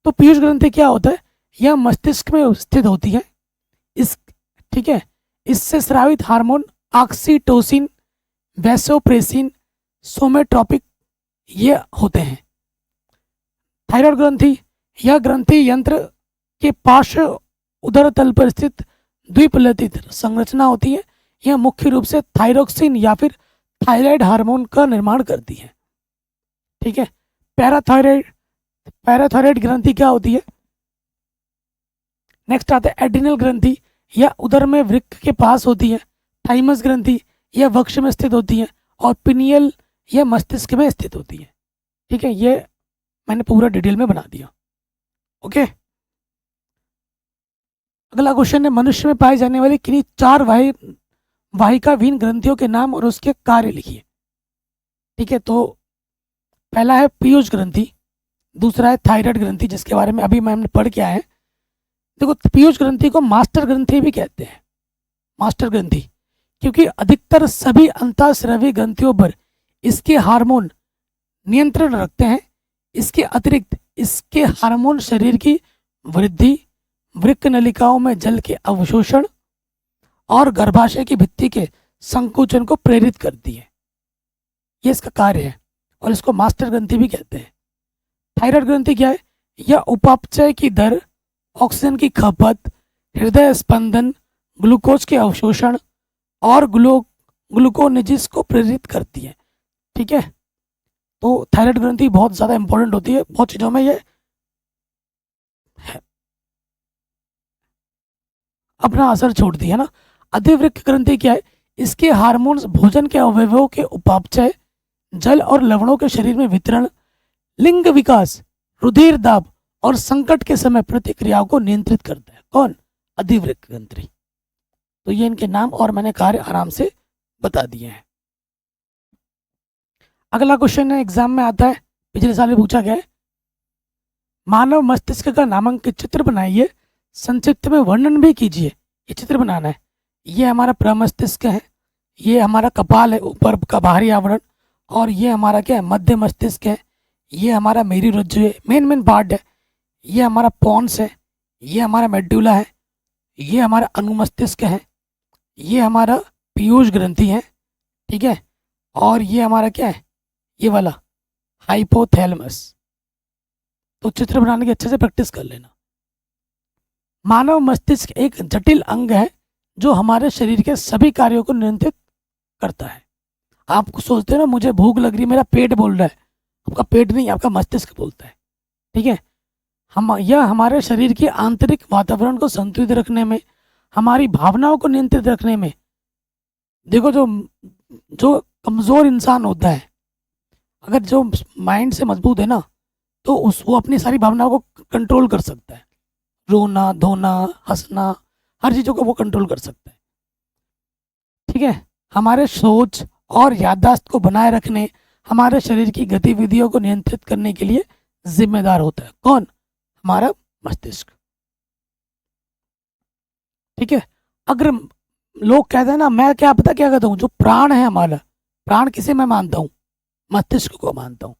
तो पीयूष ग्रंथि क्या होता है? यह मस्तिष्क में स्थित होती है। ठीक है, इससे स्रावित हार्मोन ऑक्सीटोसिन, वैसोप्रेसिन, सोमेट्रोपिक ये होते हैं। थायराइड ग्रंथि, यह ग्रंथि यंत्र के पार्श्व उदर तल पर स्थित द्विपलतित संरचना होती है। यह मुख्य रूप से थायरोक्सिन या फिर थायराइड हार्मोन का निर्माण करती है। ठीक है, पैराथायराइड ग्रंथि क्या होती है? नेक्स्ट आता है एड्रिनल ग्रंथि, यह उदर में वृक्क के पास होती है। थाइमस ग्रंथि, यह वक्ष में स्थित होती है। और पिनियल, यह मस्तिष्क में स्थित होती है। ठीक है, ये मैंने पूरा डिटेल में बना दिया। ओके, अगला क्वेश्चन है, मनुष्य में पाई जाने वाली किन्हीं 4 वाहिका विहीन ग्रंथियों के नाम और उसके कार्य लिखिए। ठीक है, तो पहला है पीयूष ग्रंथि, दूसरा है थायराइड ग्रंथि जिसके बारे में अभी मैंने पढ़ के आए हैं। देखो, पीयूष ग्रंथि को मास्टर ग्रंथि भी कहते हैं, मास्टर ग्रंथि, क्योंकि अधिकतर सभी अंतःस्रावी ग्रंथियों पर इसके हार्मोन नियंत्रण रखते हैं। इसके अतिरिक्त इसके हार्मोन शरीर की वृद्धि, वृक्क नलिकाओं में जल के अवशोषण और गर्भाशय की भित्ति के संकुचन को प्रेरित करती है। ये इसका कार्य है और इसको मास्टर ग्रंथि भी कहते हैं। थायराइड ग्रंथि क्या है? यह उपापचय की दर, ऑक्सीजन की खपत, हृदय स्पंदन, ग्लूकोज के अवशोषण और ग्लूकोनेजिस को प्रेरित करती है। ठीक है, तो थायराइड ग्रंथि बहुत ज़्यादा इंपॉर्टेंट होती है, बहुत चीज़ों में ये अपना असर छोड़ती है ना। अधिवृक्क ग्रंथि क्या है? इसके हार्मोन्स भोजन के अवयवों के उपापचय, जल और लवणों के शरीर में वितरण, लिंग विकास, रुधिर दाब और संकट के समय प्रतिक्रियाओं को नियंत्रित करता है। कौन? अधिवृक्क ग्रंथि। तो ये इनके नाम और मैंने कार्य आराम से बता दिए हैं। अगला क्वेश्चन है, एग्जाम में आता है, पिछले साल भी पूछा गया है। मानव मस्तिष्क का नामांकित चित्र बनाइए, संक्षिप्त में वर्णन भी कीजिए। ये चित्र बनाना है। ये हमारा प्रमस्तिष्क है, ये हमारा कपाल है, ऊपर का बाहरी आवरण, और ये हमारा क्या है? मध्य मस्तिष्क है। ये हमारा मेरुरज्जु है, मेन पार्ट है। ये हमारा पॉन्स है, ये हमारा मेडुला है, ये हमारा अनुमस्तिष्क है, ये हमारा पीयूष ग्रंथि है। ठीक है, और ये हमारा क्या है? ये वाला हाइपोथैलेमस। तो चित्र बनाने की अच्छे से प्रैक्टिस कर लेना। मानव मस्तिष्क एक जटिल अंग है जो हमारे शरीर के सभी कार्यों को नियंत्रित करता है। आप सोचते हो ना, मुझे भूख लग रही है, मेरा पेट बोल रहा है। आपका पेट नहीं, आपका मस्तिष्क बोलता है। ठीक है, यह हमारे शरीर के आंतरिक वातावरण को संतुलित रखने में, हमारी भावनाओं को नियंत्रित रखने में। देखो, जो जो कमज़ोर इंसान होता है, अगर जो माइंड से मजबूत है ना, तो वो अपनी सारी भावनाओं को कंट्रोल कर सकता है। रोना, धोना, हंसना, हर चीज़ों को वो कंट्रोल कर सकता है। ठीक है। हमारे सोच और याददाश्त को बनाए रखने, हमारे शरीर की गतिविधियों को नियंत्रित करने के लिए जिम्मेदार होता है। कौन? हमारा मस्तिष्क। ठीक है। अगर लोग कहते हैं ना, मैं क्या पता क्या कहता हूँ, जो प्राण है हमारा, प्राण किसे मैं मानता हूँ? मस्तिष्क को मानता हूँ।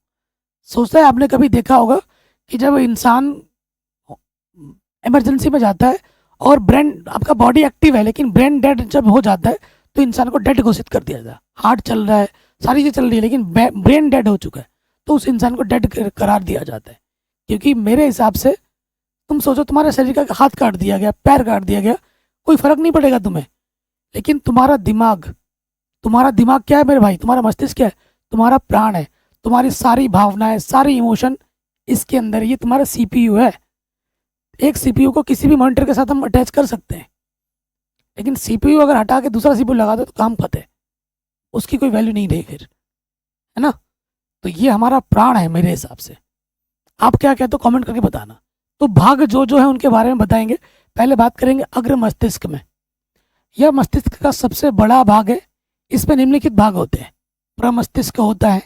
सोचता है, आपने कभी देखा होगा कि जब इंसान इमरजेंसी में जाता है और ब्रेन, आपका बॉडी एक्टिव है लेकिन ब्रेन डेड जब हो जाता है तो इंसान को डेड घोषित कर दिया जाता है। हार्ट चल रहा है, सारी चीज़ चल रही है, लेकिन ब्रेन डेड हो चुका है, तो उस इंसान को डेड करार दिया जाता है। क्योंकि मेरे हिसाब से, तुम सोचो, तुम्हारे शरीर का हाथ काट दिया गया, पैर काट दिया गया, कोई फर्क नहीं पड़ेगा तुम्हें। लेकिन तुम्हारा दिमाग क्या है मेरे भाई? तुम्हारा मस्तिष्क क्या है? तुम्हारा प्राण है। तुम्हारी सारी भावनाएं, सारी इमोशन इसके अंदर, ये तुम्हारा सीपीयू है। एक सीपीयू को किसी भी मॉनिटर के साथ हम अटैच कर सकते हैं, लेकिन सीपीयू अगर हटा के दूसरा सीपीयू लगा दो तो काम फते, उसकी कोई वैल्यू नहीं रही फिर, है ना? तो ये हमारा प्राण है मेरे हिसाब से। आप क्या कहते हो, कमेंट करके बताना। तो भाग जो है उनके बारे में बताएंगे। पहले बात करेंगे अग्र मस्तिष्क में। यह मस्तिष्क का सबसे बड़ा भाग है। इसमें निम्नलिखित भाग होते हैं। प्रमस्तिष्क होता है,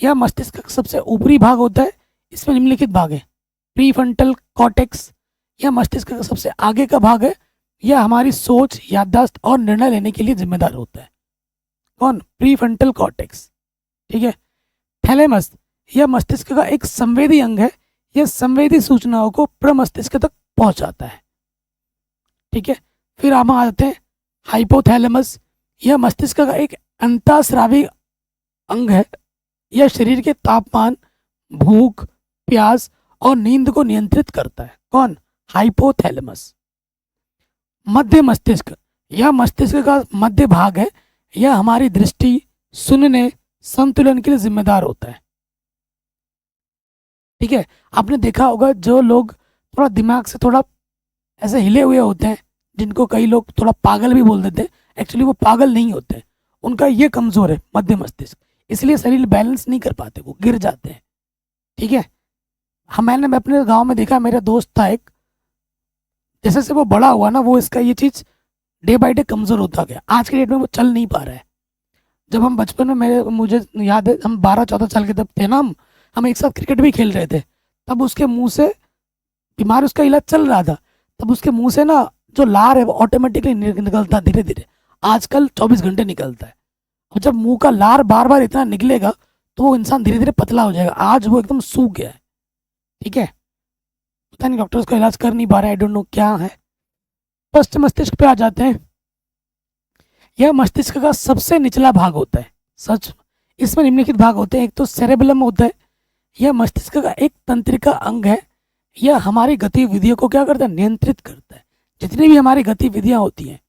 यह मस्तिष्क का सबसे ऊपरी भाग होता है। इसमें निम्नलिखित भाग है। प्रीफ्रंटल कॉर्टेक्स, यह मस्तिष्क का सबसे आगे का भाग है। यह हमारी सोच, याददाश्त और निर्णय लेने के लिए जिम्मेदार होता है। कौन? Prefrontal cortex. ठीक है। थैलेमस, यह मस्तिष्क का एक संवेदी अंग है। यह संवेदी सूचनाओं को प्रमस्तिष्क तक पहुंचाता है। ठीक है। फिर हम आ जाते हैं हाइपोथैलेमस। यह मस्तिष्क का एक अंतःस्रावी अंग है। यह शरीर के तापमान, भूख, प्यास और नींद को नियंत्रित करता है। कौन? हाइपोथैलेमस। मध्य मस्तिष्क, यह मस्तिष्क का मध्य भाग है। यह हमारी दृष्टि, सुनने, संतुलन के लिए जिम्मेदार होता है। ठीक है। आपने देखा होगा, जो लोग थोड़ा दिमाग से थोड़ा ऐसे हिले हुए होते हैं, जिनको कई लोग थोड़ा पागल भी बोल देते हैं, एक्चुअली वो पागल नहीं होते, उनका ये कमजोर है मध्य मस्तिष्क, इसलिए शरीर बैलेंस नहीं कर पाते, वो गिर जाते हैं। ठीक है। मैंने अपने गांव में देखा, मेरा दोस्त था एक, जैसे से वो बड़ा हुआ ना, वो इसका ये चीज़ डे बाई डे कमज़ोर होता गया। आज के डेट में वो चल नहीं पा रहा है। जब हम बचपन में, मुझे याद है, हम 12-14 साल के तब थे ना, हम एक साथ क्रिकेट भी खेल रहे थे, तब उसके मुंह से, बीमार उसका इलाज चल रहा था, तब उसके मुंह से ना जो लार है वो ऑटोमेटिकली निकलता धीरे धीरे। आजकल 24 घंटे निकलता है। और जब मुंह का लार बार बार इतना निकलेगा तो वो इंसान धीरे धीरे पतला हो जाएगा। आज वो एकदम सूख गया है। ठीक है। पता नहीं डॉक्टर उसका इलाज कर नहीं पा रहा है, आई डोंट नो क्या है। पश्च मस्तिष्क पे आ जाते हैं। यह मस्तिष्क का सबसे निचला भाग होता है। सच, इसमें निम्नलिखित भाग होते हैं। एक तो सेरेबेलम होता है। यह मस्तिष्क का एक तंत्रिका अंग है। यह हमारी गतिविधियों को क्या करता है? नियंत्रित करता है। जितनी भी हमारी गतिविधियां होती हैं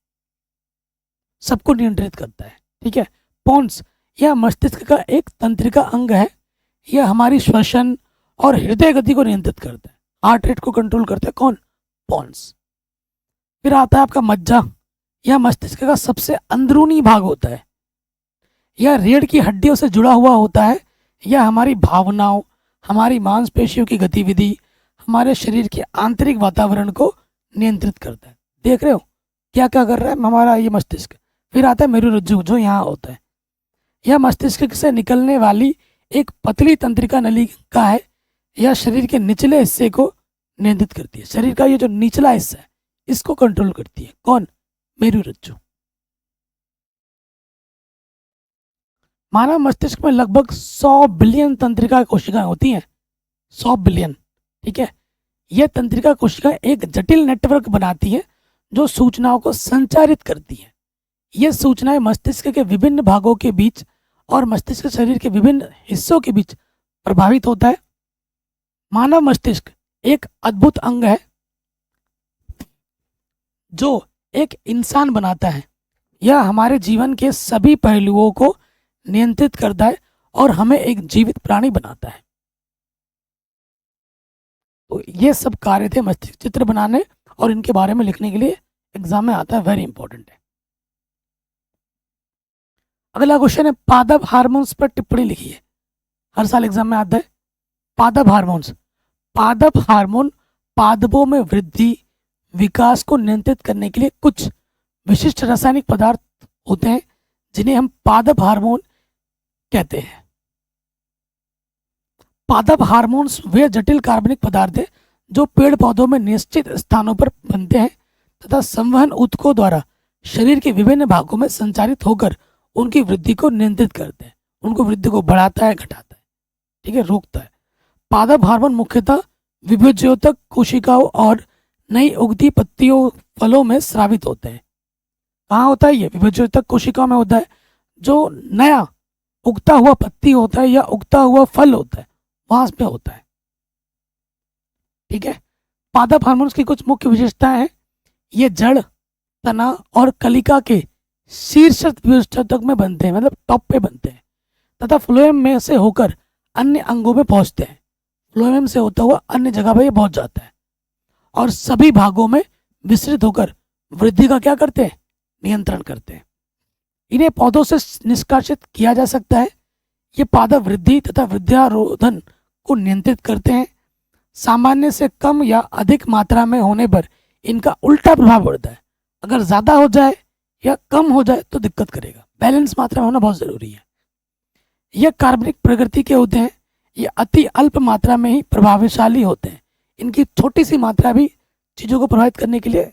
सबको नियंत्रित करता है। ठीक है। पोन्स, यह मस्तिष्क का एक तंत्रिका अंग है। यह हमारी श्वसन और हृदय गति को नियंत्रित करता है, हार्ट रेट को कंट्रोल करता है। कौन? पोन्स। फिर आता है आपका मज्जा। यह मस्तिष्क का सबसे अंदरूनी भाग होता है। यह रीढ़ की हड्डियों से जुड़ा हुआ होता है। यह हमारी भावनाओं, हमारी मांसपेशियों की गतिविधि, हमारे शरीर के आंतरिक वातावरण को नियंत्रित करता है। देख रहे हो क्या क्या कर रहा है हमारा ये मस्तिष्क। फिर आता है मेरुरज्जु, जो यहाँ होता है। यह मस्तिष्क से निकलने वाली एक पतली तंत्रिका नलिका है। यह शरीर के निचले हिस्से को नियंत्रित करती है। शरीर का ये जो निचला हिस्सा है इसको कंट्रोल करती है। कौन? मेरुरज्जु। मानव मस्तिष्क में लगभग 100 बिलियन तंत्रिका कोशिकाएं होती हैं। 100 बिलियन। ठीक है। यह तंत्रिका कोशिकाएं एक जटिल नेटवर्क बनाती है जो सूचनाओं को संचारित करती है। यह सूचनाएं मस्तिष्क के विभिन्न भागों के बीच और मस्तिष्क शरीर के विभिन्न हिस्सों के बीच प्रभावित होता है। मानव मस्तिष्क एक अद्भुत अंग है जो एक इंसान बनाता है। यह हमारे जीवन के सभी पहलुओं को नियंत्रित करता है और हमें एक जीवित प्राणी बनाता है। तो ये सब कार्य थे मस्तिष्क चित्र बनाने और इनके बारे में लिखने के लिए एग्जाम में आता है, वेरी इंपॉर्टेंट है। अगला क्वेश्चन है पादप हार्मोन्स पर टिप्पणी लिखिए। हर साल एग्जाम में आता है पादप हार्मोन्स। पादप हार्मोन पादपों में वृद्धि विकास को नियंत्रित करने के लिए कुछ विशिष्ट रासायनिक पदार्थ होते हैं जिन्हें हम पादप हार्मोन कहते हैं। पादप हार्मोन्स वे जटिल कार्बनिक पदार्थ हैं जो पेड़ पौधों में निश्चित स्थानों पर बनते हैं तथा संवहन ऊतकों द्वारा शरीर के विभिन्न भागों में संचारित होकर उनकी वृद्धि को नियंत्रित करते हैं। उनको वृद्धि को बढ़ाता है, घटाता है, ठीक है, रोकता है। पादप हार्मोन मुख्यतः विभज्योतक कोशिकाओं और नई उगती पत्तियों फलों में स्रावित होते हैं। कहाँ होता है ये? विभज्योतक कोशिकाओं में होता है। जो नया उगता हुआ पत्ती होता है या उगता हुआ फल होता है वहां पे होता है, ठीक है। पादप हार्मोन्स की कुछ मुख्य विशेषताएं हैं। ये जड़, तना और कलिका के शीर्ष तक में बनते हैं, मतलब टॉप पे बनते हैं तथा फ्लोएम में से होकर अन्य अंगों में पहुंचते हैं। फ्लोएम से होता हुआ अन्य जगह पर ये पहुंच जाता है और सभी भागों में विस्तृत होकर वृद्धि का क्या करते हैं? नियंत्रण करते हैं। इन्हें पौधों से निष्कासित किया जा सकता है। ये पादप वृद्धि तथा वृद्धारोधन को नियंत्रित करते हैं। सामान्य से कम या अधिक मात्रा में होने पर इनका उल्टा प्रभाव पड़ता है। अगर ज़्यादा हो जाए या कम हो जाए तो दिक्कत करेगा। बैलेंस मात्रा में होना बहुत ज़रूरी है। यह कार्बनिक प्रकृति के होते हैं। ये अति अल्प मात्रा में ही प्रभावशाली होते हैं। इनकी छोटी सी मात्रा भी चीज़ों को प्रभावित करने के लिए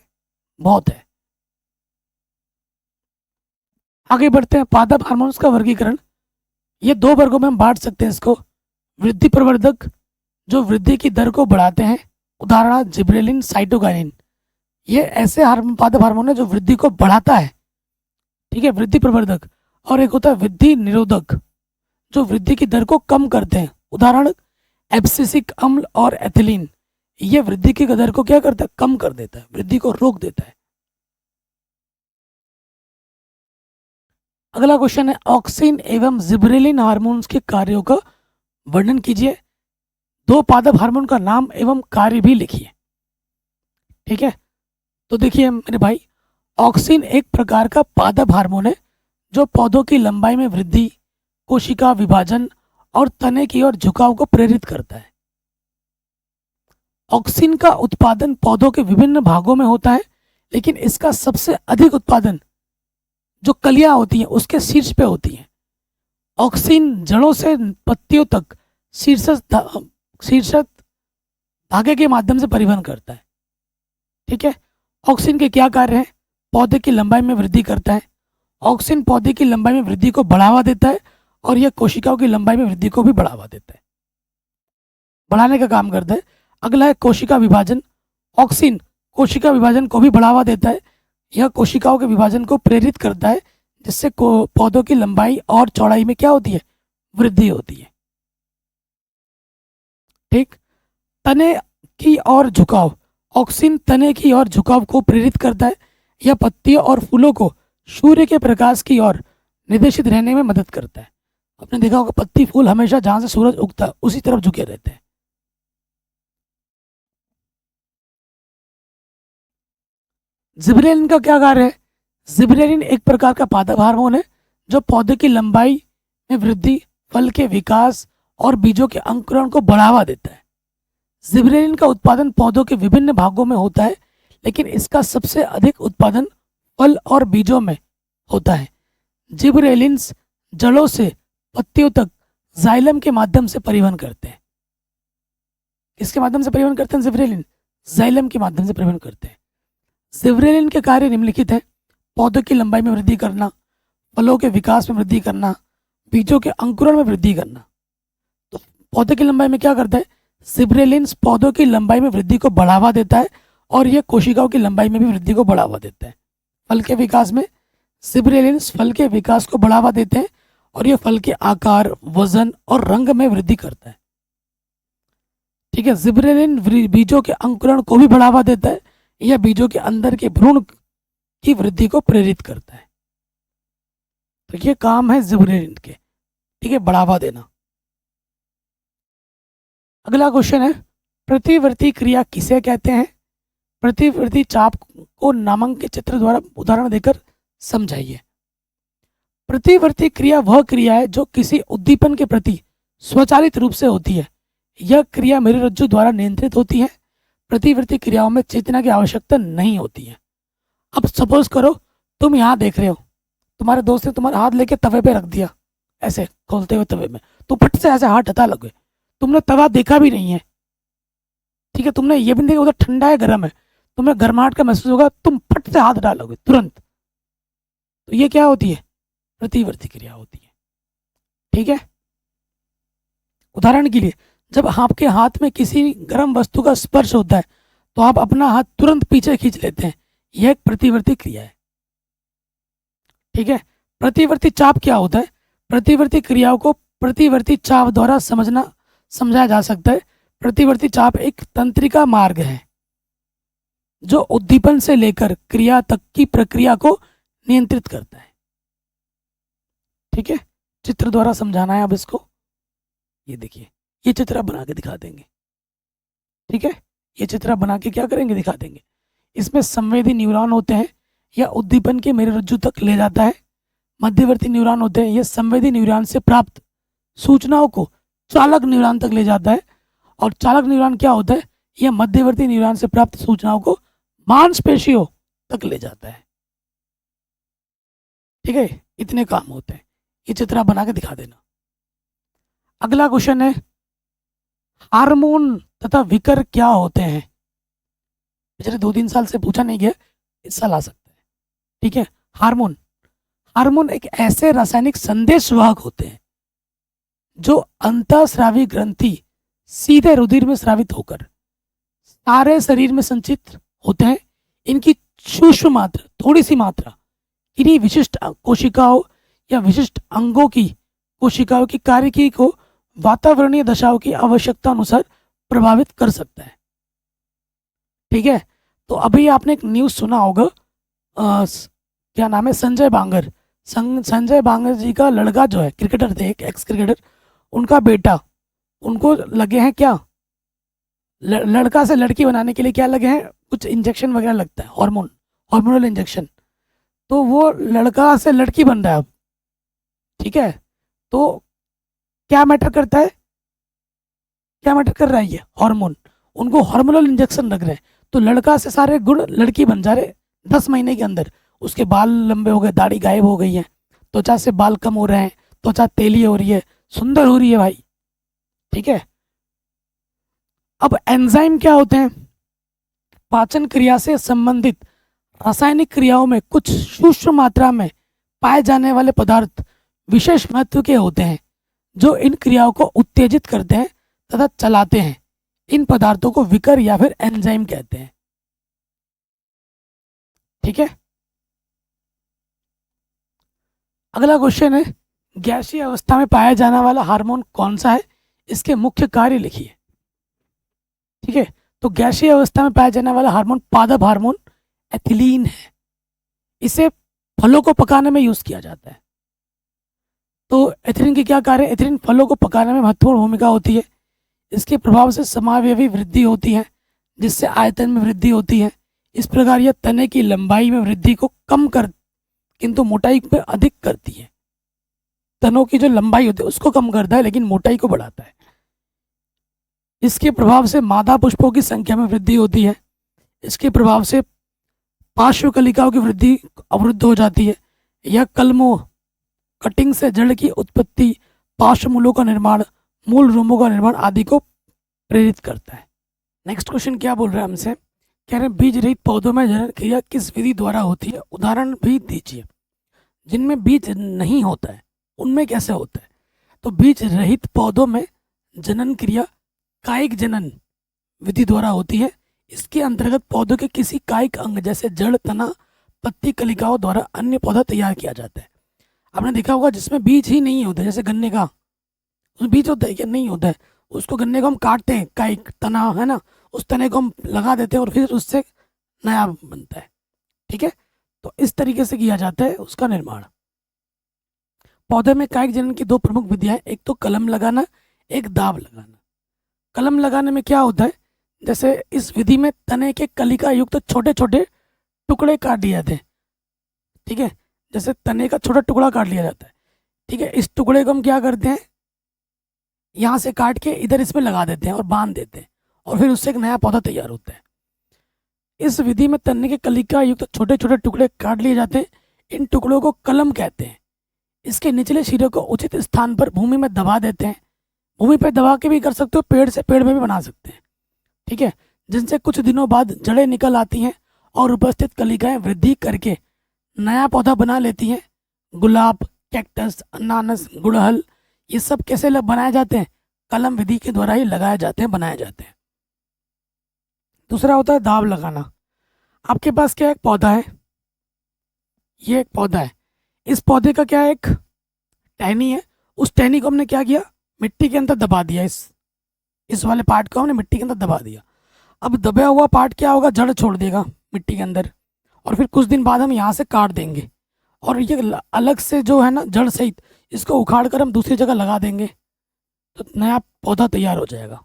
बहुत है। आगे बढ़ते हैं। पादप हार्मोन्स का वर्गीकरण, ये दो वर्गों में हम बांट सकते हैं इसको। वृद्धि प्रवर्धक जो वृद्धि की दर को बढ़ाते हैं, उदाहरण जिब्रेलिन, साइटोकाइनिन। ये ऐसे पादप हार्मोन है जो वृद्धि को बढ़ाता है, ठीक है, वृद्धि प्रवर्धक। और एक होता है वृद्धि निरोधक जो वृद्धि की दर को कम करते हैं, उदाहरण एब्सिसिक अम्ल और एथिलीन। ये वृद्धि की दर को क्या करता है? कम कर देता है, वृद्धि को रोक देता है। अगला क्वेश्चन है ऑक्सिन एवं जिब्रेलिन हार्मोन्स के कार्यों का वर्णन कीजिए। दो पादप हार्मोन का नाम एवं कार्य भी लिखिए, ठीक है। तो देखिए मेरे भाई, ऑक्सिन एक प्रकार का पादप हार्मोन है जो पौधों की लंबाई में वृद्धि, कोशिका विभाजन और तने की ओर झुकाव को प्रेरित करता है। ऑक्सिन का उत्पादन पौधों के विभिन्न भागों में होता है, लेकिन इसका सबसे अधिक उत्पादन जो कलियां होती हैं उसके शीर्ष पे होती हैं। ऑक्सिन जड़ों से पत्तियों तक शीर्षक धागे के माध्यम से परिवहन करता है, ठीक है। ऑक्सिन के क्या कार्य हैं? पौधे की लंबाई में वृद्धि करता है। ऑक्सिन पौधे की लंबाई में वृद्धि को बढ़ावा देता है और यह कोशिकाओं की लंबाई में वृद्धि को भी बढ़ावा देता है, बढ़ाने का काम करता है। अगला है कोशिका विभाजन। ऑक्सिन कोशिका विभाजन को भी बढ़ावा देता है। यह कोशिकाओं के विभाजन को प्रेरित करता है जिससे पौधों की लंबाई और चौड़ाई में क्या होती है? वृद्धि होती है, ठीक। तने की ओर झुकाव। ऑक्सिन तने की ओर झुकाव को प्रेरित करता है। यह पत्तियों और फूलों को सूर्य के प्रकाश की ओर निर्देशित रहने में मदद करता है। आपने देखा होगा पत्ती फूल हमेशा जहां से सूरज उगता है उसी तरफ झुके रहते हैं। जिब्रेलिन का क्या कार्य है? जिब्रेलिन एक प्रकार का पादप हार्मोन है जो पौधे की लंबाई में वृद्धि, फल के विकास और बीजों के अंकुरण को बढ़ावा देता है। जिब्रेलिन का उत्पादन पौधों के विभिन्न भागों में होता है, लेकिन इसका सबसे अधिक उत्पादन फल और बीजों में होता है। जिब्रेलिन्स जड़ों से पत्तियों तक जाइलम के माध्यम से परिवहन करते हैं। किसके माध्यम से परिवहन करते हैं? जिब्रेलिन जाइलम के माध्यम से परिवहन करते हैं। जिब्रेलिन के कार्य निम्नलिखित हैं: पौधों की लंबाई में वृद्धि करना, फलों के विकास में वृद्धि करना, बीजों के अंकुरण में वृद्धि करना। तो पौधे की लंबाई में क्या करता है? जिब्रेलिन्स पौधों की लंबाई में वृद्धि को बढ़ावा देता है और यह कोशिकाओं की लंबाई में भी वृद्धि को बढ़ावा देता है। फल के विकास में जिब्रेलिन्स फल के विकास को बढ़ावा देते हैं और यह फल के आकार, वजन और रंग में वृद्धि करता है, ठीक है। जिब्रेलिन बीजों के अंकुरण को भी बढ़ावा देता है। यह बीजों के अंदर के भ्रूण की वृद्धि को प्रेरित करता है। तो ये काम है जिब्रेलिन के, ठीक है, बढ़ावा देना। अगला क्वेश्चन है प्रतिवर्ती क्रिया किसे कहते हैं? प्रतिवर्ती चाप को नामांकित चित्र द्वारा उदाहरण देकर समझाइए। प्रतिवर्ती क्रिया वह क्रिया है जो किसी उद्दीपन के प्रति स्वचालित रूप से होती है। यह क्रिया मेरुरज्जु द्वारा नियंत्रित होती है। प्रतिवर्ती क्रियाओं में चेतना की आवश्यकता नहीं होती है। अब सपोज करो तुम यहाँ देख रहे हो, तुम्हारे दोस्त ने तुम्हारा हाथ लेके तवे पे रख दिया, ऐसे खोलते हुए तवे में, तो फट से ऐसे हाथ हटा लगे, तुमने तवा देखा भी नहीं है, ठीक है, तुमने ये भी नहीं देखा उधर ठंडा है गर्म है, तुम्हें गर्माहट का महसूस होगा, तुम फट से हाथ डालोगे तुरंत, तो ये क्या होती है? प्रतिवर्ती क्रिया होती है। ठीक है, उदाहरण के लिए जब आपके हाथ में किसी गर्म वस्तु का स्पर्श होता है तो आप अपना हाथ तुरंत पीछे खींच लेते हैं, यह एक प्रतिवर्ती क्रिया है। ठीक है, प्रतिवर्ती चाप क्या होता है? प्रतिवर्ती क्रियाओं को प्रतिवर्ती चाप द्वारा समझाया जा सकता है। प्रतिवर्ती चाप एक तंत्रिका मार्ग है जो उद्दीपन से लेकर क्रिया तक की प्रक्रिया को नियंत्रित करता है। ठीक है, चित्र द्वारा समझाना है अब इसको। ये देखिए, ये चित्र आप बना के दिखा देंगे। ठीक है, ये चित्र आप बना के क्या करेंगे? दिखा देंगे। इसमें संवेदी न्यूरॉन होते हैं, यह उद्दीपन के मेरुरज्जु तक ले जाता है। मध्यवर्ती न्यूरॉन होते हैं, यह संवेदी न्यूरॉन से प्राप्त सूचनाओं को चालक न्यूरॉन तक ले जाता है। और चालक न्यूरॉन क्या होता है? यह मध्यवर्ती न्यूरॉन से प्राप्त सूचनाओं को मांसपेशियों तक ले जाता है। ठीक है, इतने काम होते हैं। ये चित्र आप बना के दिखा देना। अगला क्वेश्चन है, हार्मोन तथा विकर क्या होते हैं? पिछले 2-3 साल से पूछा नहीं गया, इस साल आ सकता है। ठीक है, हार्मोन एक ऐसे रासायनिक संदेशवाहक होते हैं जो अंतःस्रावी ग्रंथि सीधे रुधिर में स्रावित होकर सारे शरीर में संचित होते हैं। इनकी सूक्ष्म मात्रा, थोड़ी सी मात्रा, इन्हीं विशिष्ट कोशिकाओं या विशिष्ट अंगों की कोशिकाओं की कार्यकी को वातावरणीय दशाओं की आवश्यकता अनुसार प्रभावित कर सकता है। ठीक है, तो अभी आपने एक न्यूज़ सुना होगा, क्या नाम है, संजय बांगर। संजय बांगर जी का लड़का जो है, क्रिकेटर थे, एक एक्स क्रिकेटर, उनका बेटा, उनको लगे हैं क्या, लड़का से लड़की बनाने के लिए क्या लगे हैं, कुछ इंजेक्शन वगैरह लगता है, हार्मोनल इंजेक्शन। तो वो लड़का से लड़की बन रहा है अब। ठीक है, तो क्या मैटर करता है, क्या मैटर कर रहा है? ये हार्मोन, उनको हार्मोनल इंजेक्शन लग रहे हैं, तो लड़का से सारे गुण लड़की बन जा रहे 10 महीने के अंदर। उसके बाल लंबे हो गए, दाढ़ी गायब हो गई है, त्वचा से बाल कम हो रहे हैं, त्वचा तेली हो रही है, सुंदर हो रही है भाई। ठीक है, अब एंजाइम क्या होते हैं? पाचन क्रिया से संबंधित रासायनिक क्रियाओं में कुछ सूक्ष्म मात्रा में पाए जाने वाले पदार्थ विशेष महत्व के होते हैं जो इन क्रियाओं को उत्तेजित करते हैं तथा चलाते हैं। इन पदार्थों को विकर या फिर एंजाइम कहते हैं। ठीक है, अगला क्वेश्चन है, गैसीय अवस्था में पाया जाने वाला हार्मोन कौन सा है? इसके मुख्य कार्य लिखिए। ठीक है, तो गैसीय अवस्था में पाया जाने वाला हार्मोन पादप हार्मोन एथिलीन है। इसे फलों को पकाने में यूज किया जाता है। तो एथिलीन के क्या कार्य? एथिलीन फलों को पकाने में महत्वपूर्ण भूमिका होती है। इसके प्रभाव से समावयवी वृद्धि होती है, जिससे आयतन में वृद्धि होती है। इस प्रकार यह तने की लंबाई में वृद्धि को कम कर किंतु मोटाई में अधिक करती है। तनों की जो लंबाई होती है उसको कम करता है, लेकिन मोटाई को बढ़ाता है। इसके प्रभाव से मादा पुष्पों की संख्या में वृद्धि होती है। इसके प्रभाव से पार्श्व कलिकाओं की वृद्धि अवरुद्ध हो जाती है। यह कलमों, कटिंग से जड़ की उत्पत्ति, पार्श्व मूलों का निर्माण, मूल रोमों का निर्माण आदि को प्रेरित करता है। नेक्स्ट क्वेश्चन क्या बोल रहे हैं हमसे? कह रहे हैं बीज रहित पौधों में जनन क्रिया किस विधि द्वारा होती है? उदाहरण भी दीजिए। जिनमें बीज नहीं होता है उनमें कैसे होता है? तो बीज रहित पौधों में जनन क्रिया कायिक जनन विधि द्वारा होती है। इसके अंतर्गत पौधों के किसी कायिक अंग जैसे जड़, तना, पत्ती, कलिकाओं द्वारा अन्य पौधा तैयार किया जाता है। आपने देखा होगा जिसमें बीज ही नहीं होता, जैसे गन्ने का, उसमें बीज होता है क्या? नहीं होता है। उसको, गन्ने को हम काटते हैं, कायिक तना है ना, उस तने को हम लगा देते हैं और फिर उससे नया बनता है। ठीक है, तो इस तरीके से किया जाता है उसका निर्माण। पौधे में कायिक जनन की 2 प्रमुख विधियां, एक तो कलम लगाना, एक दाब लगाना। कलम लगाने में क्या होता है? जैसे इस विधि में तने के कलिका युक्त छोटे छोटे टुकड़े काट लिए जाते हैं। ठीक है, जैसे तने का छोटा टुकड़ा काट लिया जाता है। ठीक है, इस टुकड़े को हम क्या करते हैं, यहाँ से काट के इधर इसमें लगा देते हैं और बांध देते हैं, और फिर उससे एक नया पौधा तैयार होता है। इस विधि में तने के कलिका युक्त छोटे छोटे टुकड़े काट लिए जाते हैं। इन टुकड़ों को कलम कहते हैं। इसके निचले सिरे को उचित स्थान पर भूमि में दबा देते हैं। भूमि पर दबा के भी कर सकते हो, पेड़ से पेड़ में भी बना सकते हैं। ठीक है, जिनसे कुछ दिनों बाद जड़ें निकल आती हैं और उपस्थित कलिकाएं वृद्धि करके नया पौधा बना लेती हैं। गुलाब, कैक्टस, अनानास, गुड़हल, ये सब कैसे बनाए जाते हैं? कलम विधि के द्वारा ही लगाए जाते हैं, बनाए जाते हैं। दूसरा होता है दाब लगाना। आपके पास क्या एक पौधा है, ये एक पौधा है। इस पौधे का क्या एक टहनी है, उस टहनी को हमने क्या किया, मिट्टी के अंदर दबा दिया। इस वाले पार्ट को हमने मिट्टी के अंदर दबा दिया। अब दबा हुआ पार्ट क्या होगा, जड़ छोड़ देगा मिट्टी के अंदर, और फिर कुछ दिन बाद हम यहाँ से काट देंगे, और ये अलग से जो है ना जड़ सहित इसको उखाड़ कर हम दूसरी जगह लगा देंगे, तो नया पौधा तैयार हो जाएगा।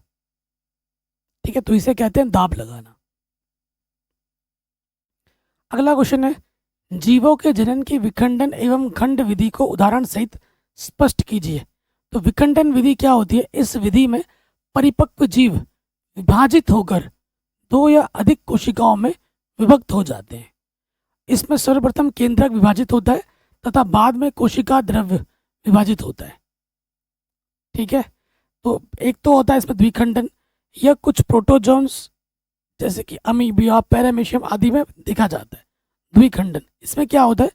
ठीक है, तो इसे कहते हैं दाब लगाना। अगला क्वेश्चन है, जीवों के जनन की विखंडन एवं खंड विधि को उदाहरण सहित स्पष्ट कीजिए। तो विखंडन विधि क्या होती है? इस विधि में परिपक्व जीव विभाजित होकर दो या अधिक कोशिकाओं में विभक्त हो जाते हैं। इसमें सर्वप्रथम केंद्रक विभाजित होता है तथा बाद में कोशिका द्रव्य विभाजित होता है। ठीक है, तो एक तो होता है इसमें द्विखंडन, यह कुछ प्रोटोजोन्स जैसे कि अमीबिया, पैरामीशियम आदि में देखा जाता है। द्विखंडन, इसमें क्या होता है,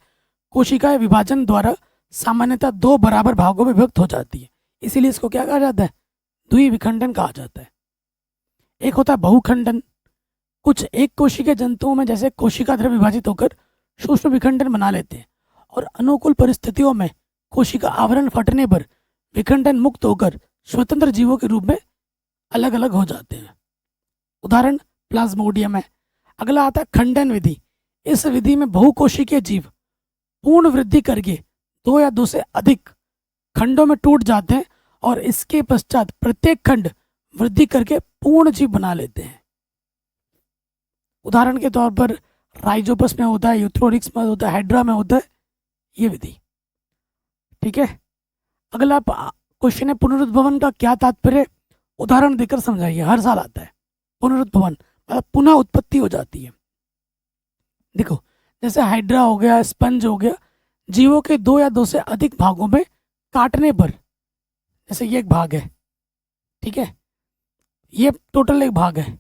कोशिकाएं विभाजन द्वारा सामान्यतः दो बराबर भागों में विभक्त हो जाती है, इसीलिए इसको क्या कहा जाता है, द्विविखंडन कहा जाता है। एक होता है बहुखंडन, कुछ एक कोशिकीय जंतुओं में जैसे कोशिका द्रव्य विभाजित होकर सूक्ष्म विखंडन बना लेते हैं, और अनुकूल परिस्थितियों में कोशिका आवरण फटने पर विखंडन मुक्त होकर स्वतंत्र जीवों के रूप में अलग अलग हो जाते हैं। उदाहरण प्लाज्मोडियम है। अगला आता है खंडन विधि। इस विधि में बहुकोशिकीय जीव पूर्ण वृद्धि करके दो या दो से अधिक खंडों में टूट जाते हैं, और इसके पश्चात प्रत्येक खंड वृद्धि करके पूर्ण जीव बना लेते हैं। उदाहरण के तौर पर राइजोपस में होता है, यूथ्रोरिक्स में होता है, हाइड्रा में होता है ये विधि। ठीक है, अगला क्वेश्चन है, पुनरुद्भवन का क्या तात्पर्य? उदाहरण देकर समझाइए। हर साल आता है पुनरुद्भवन, मतलब पुनः उत्पत्ति हो जाती है। देखो, जैसे हाइड्रा हो गया, स्पंज हो गया, जीवों के दो या दो से अधिक भागों में काटने पर, जैसे ये एक भाग है, ठीक है, ये टोटल एक भाग है,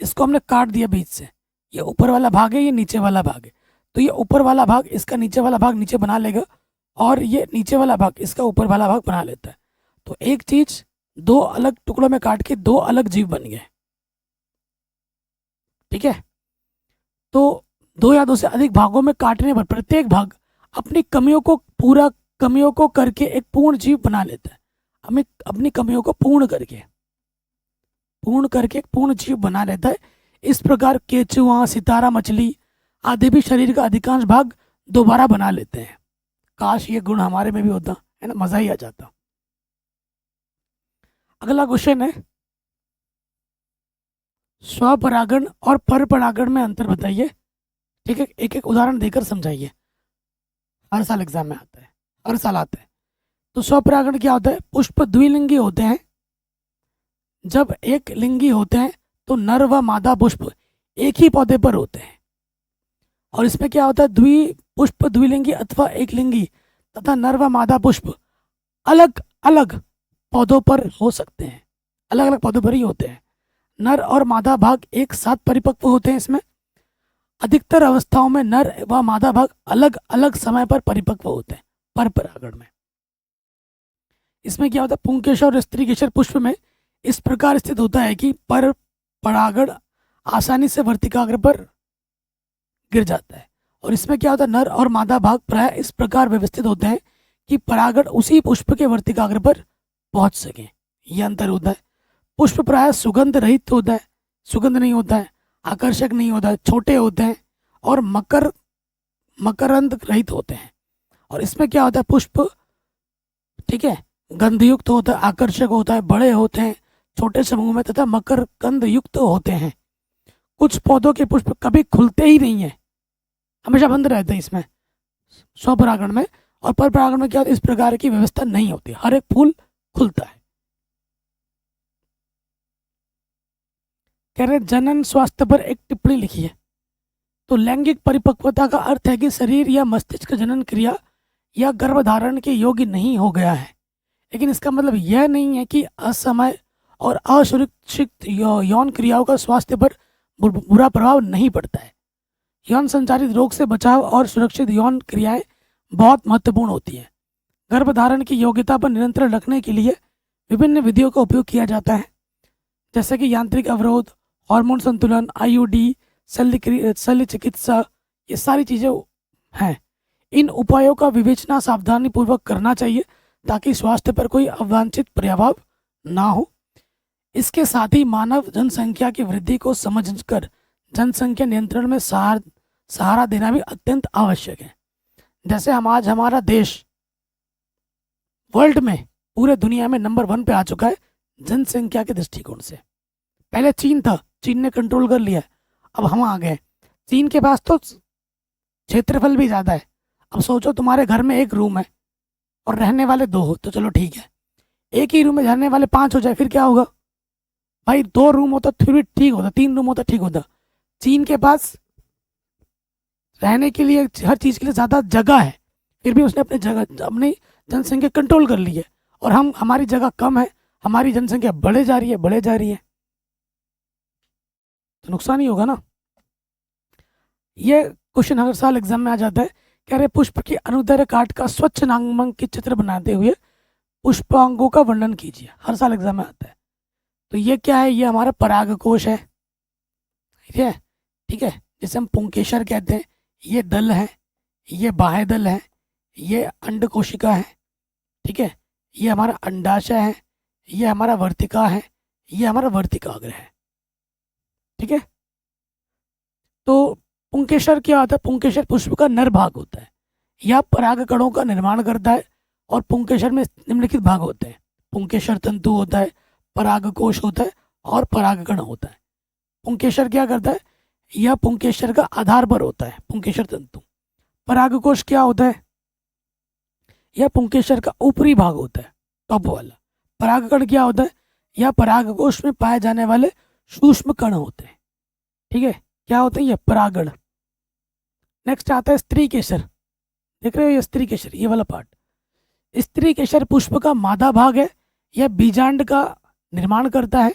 इसको हमने काट दिया बीच से, ये ऊपर वाला भाग है, ये नीचे वाला भाग है, तो ये ऊपर वाला भाग इसका नीचे वाला भाग नीचे बना लेगा, और ये नीचे वाला भाग इसका ऊपर वाला भाग बना लेता है। तो एक चीज दो अलग टुकड़ों में काट के दो अलग जीव बन गए। ठीक है, तो दो या दो से अधिक भागों में काटने पर प्रत्येक भाग अपनी कमियों को करके एक पूर्ण जीव बना लेता है। हमें अपनी कमियों को पूर्ण करके एक पूर्ण जीव बना लेता है। इस प्रकार केचुआ, सितारा मछली आदि भी शरीर का अधिकांश भाग दोबारा बना लेते हैं। काश ये गुण हमारे में भी होता, है ना, मजा ही आ जाता। अगला क्वेश्चन है, स्वपरागण और परपरागण में अंतर बताइए। ठीक है, एक एक उदाहरण देकर समझाइए। हर साल एग्जाम में आता है, हर साल आता है। तो स्वपरागण क्या होता है? पुष्प द्विलिंगी होते हैं। जब एक लिंगी होते हैं तो नर व मादा पुष्प एक ही पौधे पर होते हैं, और इसमें क्या होता है, पुष्प द्विलिंगी अथवा एक लिंगी तथा नर व मादा पुष्प अलग अलग पौधों पर हो सकते हैं, अलग अलग पौधों पर ही होते हैं। नर और मादा भाग एक साथ परिपक्व होते हैं। इसमें अधिकतर अवस्थाओं में नर व मादा भाग अलग अलग समय पर परिपक्व होते हैं। परपरागण में इसमें क्या होता है, पुंकेसर और स्त्रीकेसर पुष्प में इस प्रकार स्थित होता है कि पर परागण आसानी से वर्तिकाग्र पर गिर जाता है, और इसमें क्या होता है, नर और मादा भाग प्राय इस प्रकार व्यवस्थित होते हैं कि परागण उसी पुष्प के वर्तिकाग्र पर पहुंच सके। यह अंतर होता है। पुष्प प्राय सुगंध रहित होता है, सुगंध नहीं होता है, आकर्षक नहीं होता है, छोटे होते हैं और मकरंद रहित होते हैं। और इसमें क्या होता है, पुष्प, ठीक है, गंधयुक्त होता है, आकर्षक होता है, बड़े होते हैं, छोटे समूह में तथा मकर कंद युक्त होते हैं। कुछ पौधों के पुष्प कभी खुलते ही नहीं है, हमेशा बंद रहते हैं इसमें स्वपरागण में, और पर परागण में क्या होता है, इस प्रकार की व्यवस्था नहीं होती, हर एक फूल खुलता है। कह रहे जनन स्वास्थ्य पर एक टिप्पणी लिखी है। तो लैंगिक परिपक्वता का अर्थ है कि शरीर या मस्तिष्क जनन क्रिया या गर्भधारण के योग्य नहीं हो गया है, लेकिन इसका मतलब यह नहीं है कि असमय और असुरक्षित यौन क्रियाओं का स्वास्थ्य पर बुरा प्रभाव नहीं पड़ता है। यौन संचारित रोग से बचाव और सुरक्षित यौन क्रियाएं बहुत महत्वपूर्ण होती हैं। गर्भधारण की योग्यता पर नियंत्रण रखने के लिए विभिन्न विधियों का उपयोग किया जाता है, जैसे कि यांत्रिक अवरोध, हार्मोन संतुलन, आईयूडी, शल्य चिकित्सा, ये सारी चीज़ें हैं। इन उपायों का विवेचना सावधानी पूर्वक करना चाहिए ताकि स्वास्थ्य पर कोई अवांछित प्रभाव ना हो। इसके साथ ही मानव जनसंख्या की वृद्धि को समझकर जनसंख्या नियंत्रण में सहारा देना भी अत्यंत आवश्यक है। जैसे हम आज हमारा देश वर्ल्ड में, पूरे दुनिया में नंबर 1 पे आ चुका है जनसंख्या के दृष्टिकोण से। पहले चीन था, चीन ने कंट्रोल कर लिया, अब हम आ गए। चीन के पास तो क्षेत्रफल भी ज़्यादा है। अब सोचो तुम्हारे घर में एक रूम है और रहने वाले 2 हो तो चलो ठीक है, एक ही रूम में रहने वाले 5 हो जाए फिर क्या होगा भाई? 2 रूम होता फिर भी ठीक होता, 3 रूम होता ठीक होता। चीन के पास रहने के लिए हर चीज़ के लिए ज़्यादा जगह है, फिर भी उसने अपनी जनसंख्या कंट्रोल कर ली है, और हमारी जगह कम है, हमारी जनसंख्या बढ़े जा रही है, तो नुकसान ही होगा ना। ये क्वेश्चन हर साल एग्जाम में आ जाता है। कह रहे पुष्प की अनुदैर्घ्य काट का स्वच्छ नामंकित चित्र बनाते हुए पुष्पांगों का वर्णन कीजिए, हर साल एग्जाम में आता है। तो ये क्या है? ये हमारा परागकोश है, ठीक है, जिसे हम पुंकेसर कहते हैं। ये दल है, ये बाह्य दल है, ये अंड कोशिका है, ठीक है, ये हमारा अंडाशय है, ये हमारा वर्तिका है, ये हमारा वर्तिकाग्र है, ठीक है। तो पुंकेसर क्या होता है? पुंकेसर पुष्प का नर भाग होता है, यह परागकणों का निर्माण करता है, और पुंकेसर में निम्नलिखित भाग होते हैं। पुंकेसर तंतु होता है, परागकोश होता है, और परागकण होता है। पुंकेसर क्या करता है? यह पुंकेसर का आधार पर होता है, पुंकेसर तंतु। परागकोश क्या होता है? यह पुंकेसर का ऊपरी भाग होता है, टॉप वाला। परागकण क्या होता है? यह परागकोश में पाए जाने वाले सूक्ष्म कण होते हैं, ठीक है। क्या होते हैं? ये परागण। नेक्स्ट आता है स्त्री केसर, देख रहे हो ये स्त्री केसर, ये वाला पार्ट। स्त्री केसर पुष्प का मादा भाग है, यह बीजांड का निर्माण करता है।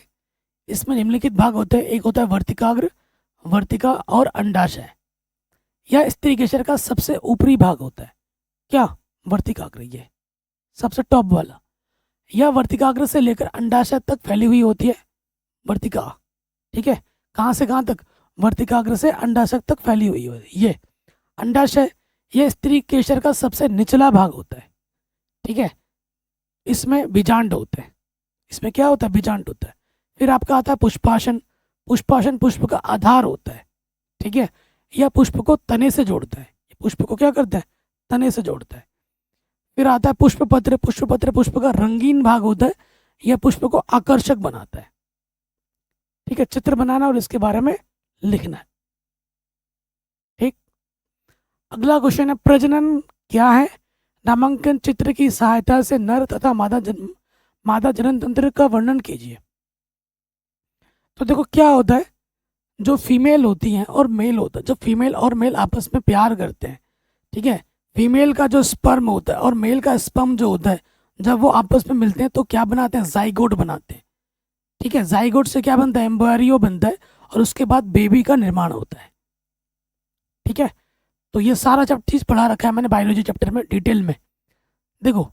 इसमें निम्नलिखित भाग होते हैं, एक होता है वर्तिकाग्र, वर्तिका और अंडाशय। यह स्त्री केसर का सबसे ऊपरी भाग होता है, क्या? वर्तिकाग्र, ये सबसे टॉप वाला। यह वर्तिकाग्र से लेकर अंडाशय तक फैली हुई होती है, वर्तिका, ठीक है। कहाँ से कहाँ तक? वर्तिकाग्र से अंडाशय तक फैली हुई होती है। ये अंडाशय, ये स्त्री केसर का सबसे निचला भाग होता है, ठीक है। इसमें बीजांड होते हैं, इसमें क्या होता है? बीजांड होता है। फिर आपका आता है पुष्पाशन। पुष्पाशन पुष्प का आधार होता है, ठीक है। यह पुष्प को तने से जोड़ता है, पुष्प को क्या करता है? तने से जोड़ता है। फिर आता है पुष्पपत्र। पुष्पपत्र पुष्प का रंगीन भाग होता है, यह पुष्प को आकर्षक बनाता है, ठीक है। चित्र बनाना और इसके बारे में लिखना है, ठीक। अगला क्वेश्चन है प्रजनन क्या है? नामांकन चित्र की सहायता से नर तथा मादा जनन तंत्र का वर्णन कीजिए। तो देखो क्या होता है, जो फीमेल होती हैं और मेल होता है, जब फीमेल और मेल आपस में प्यार करते हैं, ठीक है, फीमेल का जो स्पर्म होता है और मेल का स्पर्म जो होता है, जब वो आपस में मिलते हैं तो क्या बनाते हैं? जाइगोट बनाते हैं, ठीक है। जाइगोट से क्या बनता है? एम्ब्रियो बनता है, और उसके बाद बेबी का निर्माण होता है, ठीक है। तो ये सारा चीज पढ़ा रखा है मैंने बायोलॉजी चैप्टर में डिटेल में। देखो,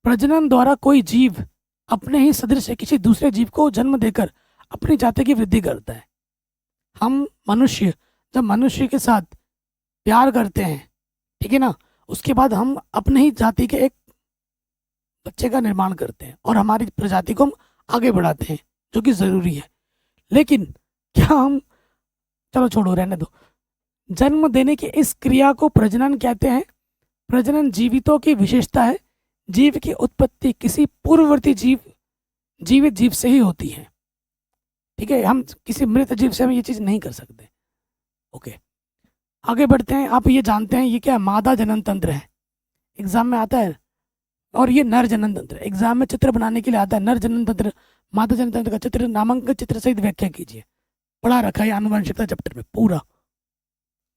प्रजनन द्वारा कोई जीव अपने ही सदृश किसी दूसरे जीव को जन्म देकर अपनी जाति की वृद्धि करता है। हम मनुष्य जब मनुष्य के साथ प्यार करते हैं, ठीक है ना, उसके बाद हम अपने ही जाति के एक बच्चे का निर्माण करते हैं और हमारी प्रजाति को हम आगे बढ़ाते हैं, जो कि ज़रूरी है। लेकिन क्या हम, चलो छोड़ो, रहने दो। जन्म देने की इस क्रिया को प्रजनन कहते हैं। प्रजनन जीवितों की विशेषता है। जीव की उत्पत्ति किसी पूर्ववर्ती जीवित जीव से ही होती है, ठीक है, हम किसी मृत जीव से हम ये चीज़ नहीं कर सकते। ओके, आगे बढ़ते हैं। आप ये जानते हैं ये क्या मादा जनन तंत्र है, एग्जाम में आता है, और ये नर जनन तंत्र एग्जाम में चित्र बनाने के लिए आता है। नर जनन तंत्र, मादा जनन तंत्र का चित्र, नामांकित चित्र सहित व्याख्या कीजिए। पढ़ा रखा है आनुवंशिकता चैप्टर में पूरा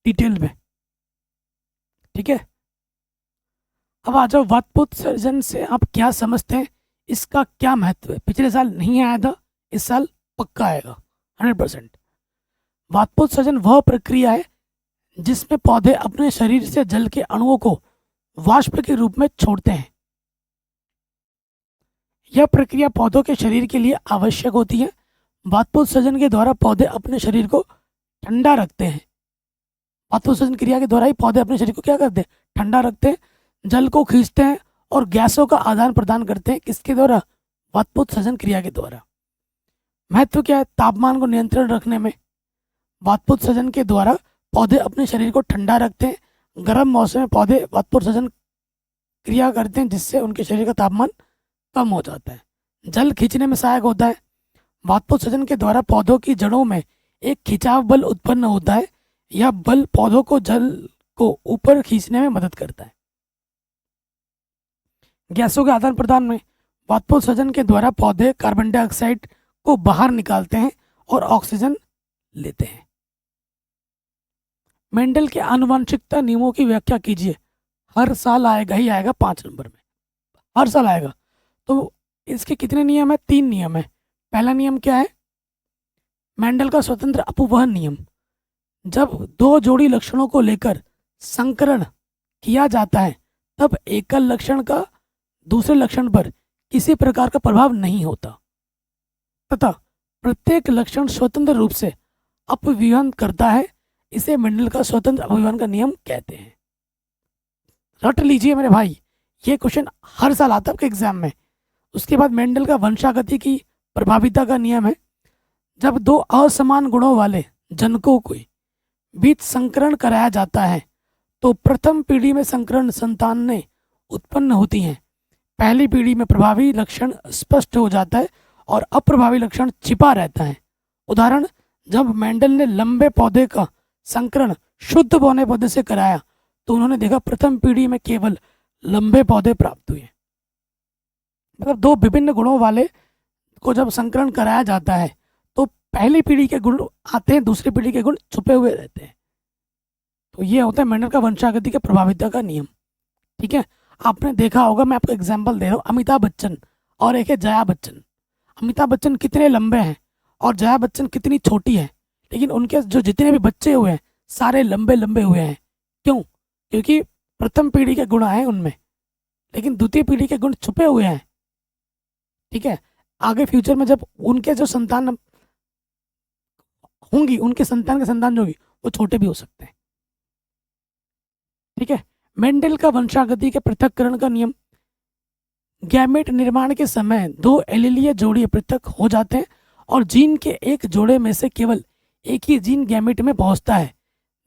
डिटेल में। ठीक है, अब आ जाओ वातपोत्सर्जन से आप क्या समझते हैं, इसका क्या महत्व है। पिछले साल नहीं आया था, इस साल पक्का आएगा 100%। वातपोत्सर्जन वह प्रक्रिया है जिसमें पौधे अपने शरीर से जल के अणुओं को वाष्प के रूप में छोड़ते हैं। यह प्रक्रिया पौधों के शरीर के लिए आवश्यक होती है। वातपोत्सर्जन के द्वारा पौधे अपने शरीर को ठंडा रखते हैं। वातपोत्सर्जन क्रिया के द्वारा ही पौधे अपने शरीर को क्या करते हैं, ठंडा रखते हैं, जल को खींचते हैं और गैसों का आदान प्रदान करते हैं। किसके द्वारा, वातपोत्सर्जन क्रिया के द्वारा। महत्व क्या है, तापमान को नियंत्रण रखने में वातपोत्सर्जन के द्वारा पौधे अपने शरीर को ठंडा रखते हैं। गर्म मौसम में पौधे वातपोत्सर्जन क्रिया करते हैं जिससे उनके शरीर का तापमान कम हो जाता है। जल खींचने में सहायक होता है। वातपोत्सर्जन के द्वारा पौधों की जड़ों में एक खिंचाव बल उत्पन्न होता है। यह बल पौधों को जल को ऊपर खींचने में मदद करता है। गैसों के आदान प्रदान में वातपोत्सर्जन के द्वारा पौधे कार्बन डाइऑक्साइड को बाहर निकालते हैं और ऑक्सीजन लेते हैं। मेंडल के आनुवंशिकता नियमों की व्याख्या कीजिए। हर साल आएगा ही आएगा 5 नंबर में, हर साल आएगा। तो इसके कितने नियम है, 3 नियम है। पहला नियम क्या है, मेंडल का स्वतंत्र अपवहन नियम। जब 2 जोड़ी लक्षणों को लेकर संकरण किया जाता है तब एकल लक्षण का दूसरे लक्षण पर किसी प्रकार का प्रभाव नहीं होता तथा प्रत्येक लक्षण स्वतंत्र रूप से अपव्यूहन करता है। इसे मेंडल का स्वतंत्र अपव्यूहन का नियम कहते हैं। रट लीजिए मेरे भाई, ये क्वेश्चन हर साल आता है आपके एग्जाम में। उसके बाद मेंडल का वंशागति की प्रभाविता का नियम है। जब 2 असमान गुणों वाले जनकों को बीच संकरण कराया जाता है तो प्रथम पीढ़ी में संकरण संतानें उत्पन्न होती हैं। पहली पीढ़ी में प्रभावी लक्षण स्पष्ट हो जाता है और अप्रभावी लक्षण छिपा रहता है। उदाहरण, जब मेंडल ने लंबे पौधे का संकरण शुद्ध बौने पौधे से कराया तो उन्होंने देखा प्रथम पीढ़ी में केवल लंबे पौधे प्राप्त हुए। मतलब 2 विभिन्न गुणों वाले को जब संकरण कराया जाता है तो पहली पीढ़ी के गुण आते हैं, दूसरी पीढ़ी के गुण छुपे हुए रहते हैं। तो ये होता है मेंडल का वंशागति के प्रभाविता का नियम। ठीक है, आपने देखा होगा, मैं आपको एग्जाम्पल दे रहा हूँ। अमिताभ बच्चन और एक है जया बच्चन। अमिताभ बच्चन कितने लंबे हैं और जया बच्चन कितनी छोटी है, लेकिन उनके जो जितने भी बच्चे हुए हैं सारे लंबे लंबे हुए हैं। क्यों? क्योंकि प्रथम पीढ़ी के गुण आए उनमें, लेकिन द्वितीय पीढ़ी के गुण छुपे हुए हैं। ठीक है, आगे फ्यूचर में जब उनके जो संतान होंगी, उनके संतान के संतान जो होगी वो छोटे भी हो सकते हैं। ठीक है, मेंडल का वंशागति के पृथक्करण का नियम। गैमेट निर्माण के समय 2 एलीलीय जोड़े पृथक हो जाते हैं और जीन के एक जोड़े में से केवल एक ही जीन गैमेट में पहुंचता है।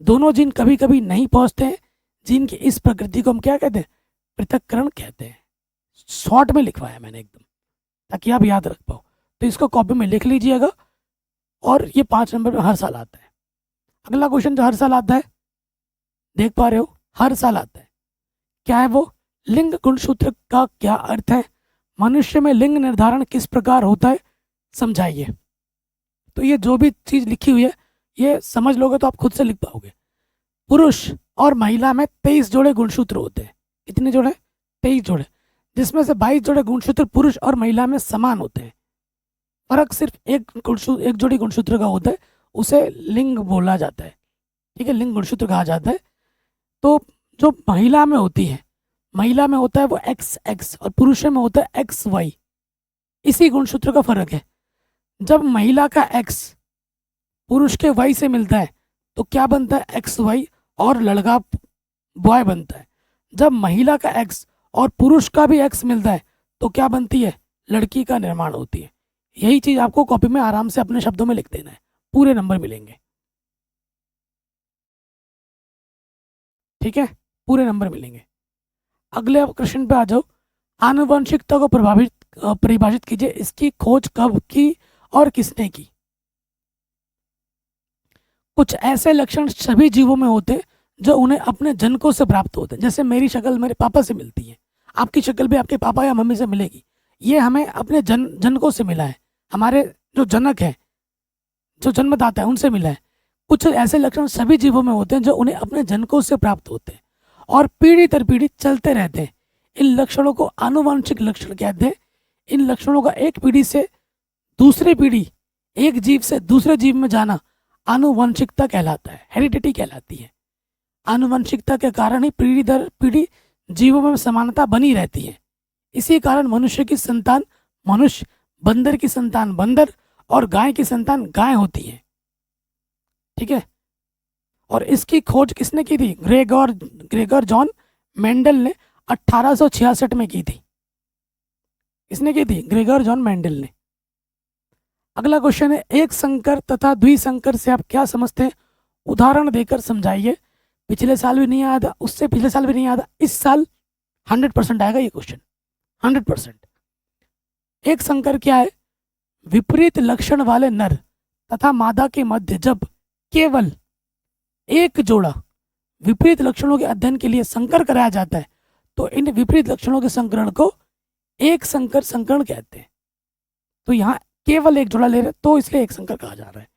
दोनों जीन कभी कभी नहीं पहुंचते हैं। जीन की इस प्रकृति को हम क्या कहते हैं, पृथक्करण कहते हैं। शॉर्ट में लिखवाया मैंने एकदम, ताकि आप याद रख पाओ। तो इसको कॉपी में लिख लीजिएगा और ये 5 नंबर में हर साल आता है। अगला क्वेश्चन जो हर साल आता है, देख पा रहे हो, हर साल आता है। क्या है वो? लिंग गुणसूत्र का क्या अर्थ है? मनुष्य में लिंग निर्धारण किस प्रकार होता है, समझाइए। तो ये जो भी चीज लिखी हुई है ये समझ लोगे तो आप खुद से लिख पाओगे। पुरुष और महिला में 23 जोड़े गुणसूत्र होते हैं। कितने जोड़े? 23 जोड़े, जिसमें से 22 जोड़े गुणसूत्र पुरुष और महिला में समान होते हैं। फर्क सिर्फ एक जोड़ी गुणसूत्र का होता है, उसे लिंग बोला जाता है। ठीक है, लिंग गुणसूत्र कहा जाता है। तो जो महिला में होती है, महिला में होता है वो XX और पुरुष में होता है XY। इसी गुणसूत्र का फर्क है। जब महिला का X पुरुष के Y से मिलता है तो क्या बनता है, XY, और लड़का बॉय बनता है। जब महिला का X और पुरुष का भी X मिलता है तो क्या बनती है, लड़की का निर्माण होती है। यही चीज आपको कॉपी में आराम से अपने शब्दों में लिख देना है, पूरे नंबर मिलेंगे। ठीक है, पूरे नंबर मिलेंगे। अगले क्वेश्चन पे आ जाओ। आनुवंशिकता को परिभाषित कीजिए। इसकी खोज कब की और किसने की? कुछ ऐसे लक्षण सभी जीवों में होते हैं जो उन्हें अपने जनकों से प्राप्त होते हैं। जैसे मेरी शक्ल मेरे पापा से मिलती है, आपकी शक्ल भी आपके पापा या मम्मी से मिलेगी। ये हमें अपने जनकों से मिला है, हमारे जो जनक हैं, जो जन्मदाता है, उनसे मिला है। कुछ ऐसे लक्षण सभी जीवों में होते हैं जो उन्हें अपने जनकों से प्राप्त होते हैं और पीढ़ी दर पीढ़ी चलते रहते हैं। इन लक्षणों को आनुवंशिक लक्षण कहते हैं। इन लक्षणों का एक पीढ़ी से दूसरी पीढ़ी, एक जीव से दूसरे जीव में जाना आनुवंशिकता कहलाता है, हेरिडिटी कहलाती है। आनुवंशिकता के कारण ही पीढ़ी दर पीढ़ी जीवों में समानता बनी रहती है। इसी कारण मनुष्य की संतान मनुष्य, बंदर की संतान बंदर और गाय की संतान गाय होती है। ठीक है। और इसकी खोज किसने की थी? ग्रेगर जॉन मेंडल ने 1866 में की थी। किसने की थी? ग्रेगर जॉन मेंडल ने। अगला क्वेश्चन है, एक संकर तथा द्विसंकर से आप क्या समझते हैं? उदाहरण देकर समझाइए। पिछले साल भी नहीं याद, उससे पिछले साल भी नहीं याद, इस साल 100% आएगा ये क्वेश्चन, 100%। एक संकर क्या है? विपरीत लक्षण वाले नर तथा मादा के मध्य जब केवल एक जोड़ा विपरीत लक्षणों के अध्ययन के लिए संकर कराया जाता है तो इन विपरीत लक्षणों के संकरण को एक संकर संकरण कहते हैं। तो यहाँ केवल एक जोड़ा ले रहे तो इसलिए एक संकर कहा जा रहा है।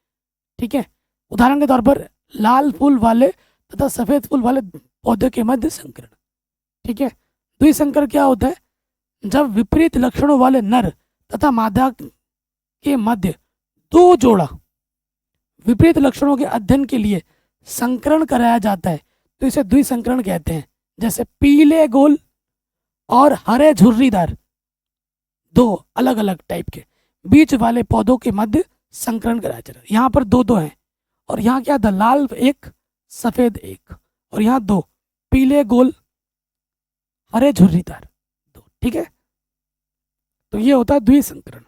ठीक है। उदाहरण के तौर पर लाल फूल वाले तथा सफेद फूल वाले पौधे के मध्य संकरण। ठीक है। द्विसंकर क्या होता है? जब विपरीत लक्षणों वाले नर तथा मादा के मध्य दो जोड़ा विपरीत लक्षणों के अध्ययन के लिए संकरण कराया जाता है तो इसे द्विसंकरण कहते हैं। जैसे पीले गोल और हरे झुर्रीदार, दो अलग अलग टाइप के बीच वाले पौधों के मध्य संकरण कराया जाता है। यहाँ पर दो हैं और यहाँ क्या था? लाल एक सफेद एक, और यहाँ दो पीले गोल हरे झुर्रीदार दो। ठीक है। तो ये होता है द्विसंकरण।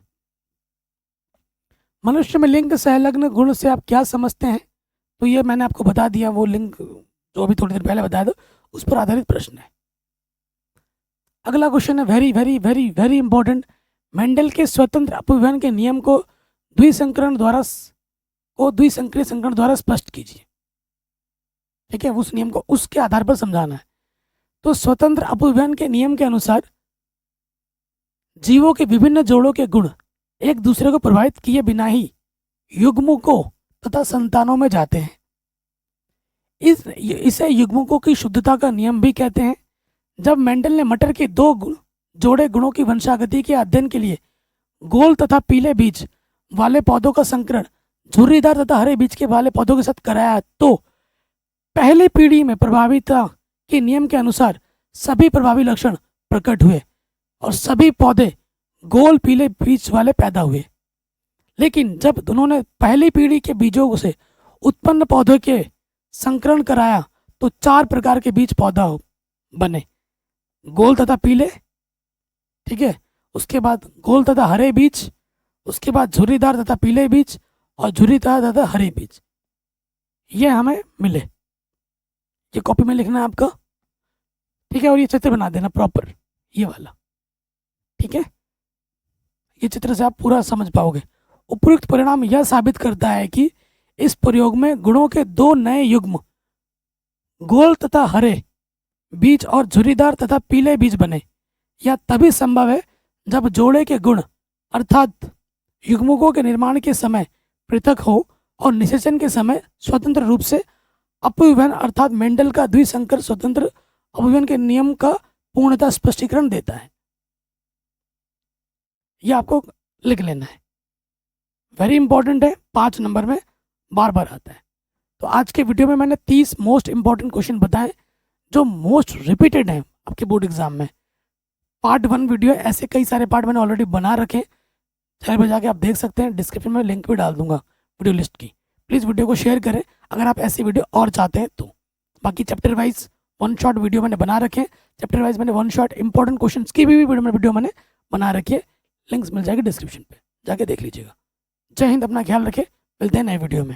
मनुष्य में लिंग संलग्न गुण से आप क्या समझते हैं? तो ये मैंने आपको बता दिया, वो लिंग जो अभी थोड़ी देर पहले बताया था उस पर आधारित प्रश्न है। अगला क्वेश्चन है very very very very important. Mendel के स्वतंत्र अपव्यय के नियम को द्विसंकरीय संकरण द्वारा स्पष्ट कीजिए। ठीक है। उस नियम को उसके आधार पर समझाना है। तो स्वतंत्र अपव्यय के नियम के अनुसार जीवों के विभिन्न जोड़ों के गुण एक दूसरे को प्रभावित किए बिना ही युग्मकों तथा संतानों में जाते हैं। इसे युग्मकों की शुद्धता का नियम भी कहते हैं। जब मेंडल ने मटर के दो जोड़े गुणों की वंशागति के अध्ययन के लिए गोल तथा पीले बीज वाले पौधों का संकरण झुर्रीदार तथा हरे बीज के वाले पौधों के साथ कराया तो पहली पीढ़ी में प्रभाविता के नियम के अनुसार सभी प्रभावी लक्षण प्रकट हुए और सभी पौधे गोल पीले बीज वाले पैदा हुए। लेकिन जब उन्होंने पहली पीढ़ी के बीजों से उत्पन्न पौधों के संकरण कराया तो 4 प्रकार के बीज पौधा बने, गोल तथा पीले। ठीक है। उसके बाद गोल तथा हरे बीज, उसके बाद झुर्रीदार तथा पीले बीज और झुर्रीदार तथा हरे बीज। ये हमें मिले। ये कॉपी में लिखना है आपका। ठीक है। और ये चित्र बना देना प्रॉपर, ये वाला। ठीक है। ये चित्र से आप पूरा समझ पाओगे। उपयुक्त परिणाम यह साबित करता है कि इस प्रयोग में गुणों के 2 नए युग्म गोल तथा हरे बीज और झुर्रीदार तथा पीले बीज बने। यह तभी संभव है जब जोड़े के गुण अर्थात युग्मकों के निर्माण के समय पृथक हो और निषेचन के समय स्वतंत्र रूप से अपव्यय अर्थात मेंडल का द्विसंकर स्वतंत्र अपव्यय के नियम का पूर्णतः स्पष्टीकरण देता है। यह आपको लिख लेना है, वेरी इंपॉर्टेंट है, 5 नंबर में बार बार आता है। तो आज के वीडियो में मैंने 30 मोस्ट इंपॉर्टेंट क्वेश्चन बताए जो मोस्ट रिपीटेड हैं आपके बोर्ड एग्जाम में। पार्ट 1 वीडियो, ऐसे कई सारे पार्ट मैंने ऑलरेडी बना रखे, चैनल पर जाके आप देख सकते हैं। डिस्क्रिप्शन में लिंक भी डाल दूंगा वीडियो लिस्ट की। प्लीज़ वीडियो को शेयर करें अगर आप ऐसी वीडियो और चाहते हैं तो। बाकी चैप्टर वाइज 1 शॉट वीडियो मैंने बना रखे हैं। चैप्टर वाइज मैंने 1 शॉट इंपॉर्टेंट क्वेश्चन की भी वीडियो मैंने बना रखी है। लिंक्स मिल जाएगी डिस्क्रिप्शन पे, जाके देख लीजिएगा। जय हिंद, अपना ख्याल रखें, मिलते हैं नए वीडियो में।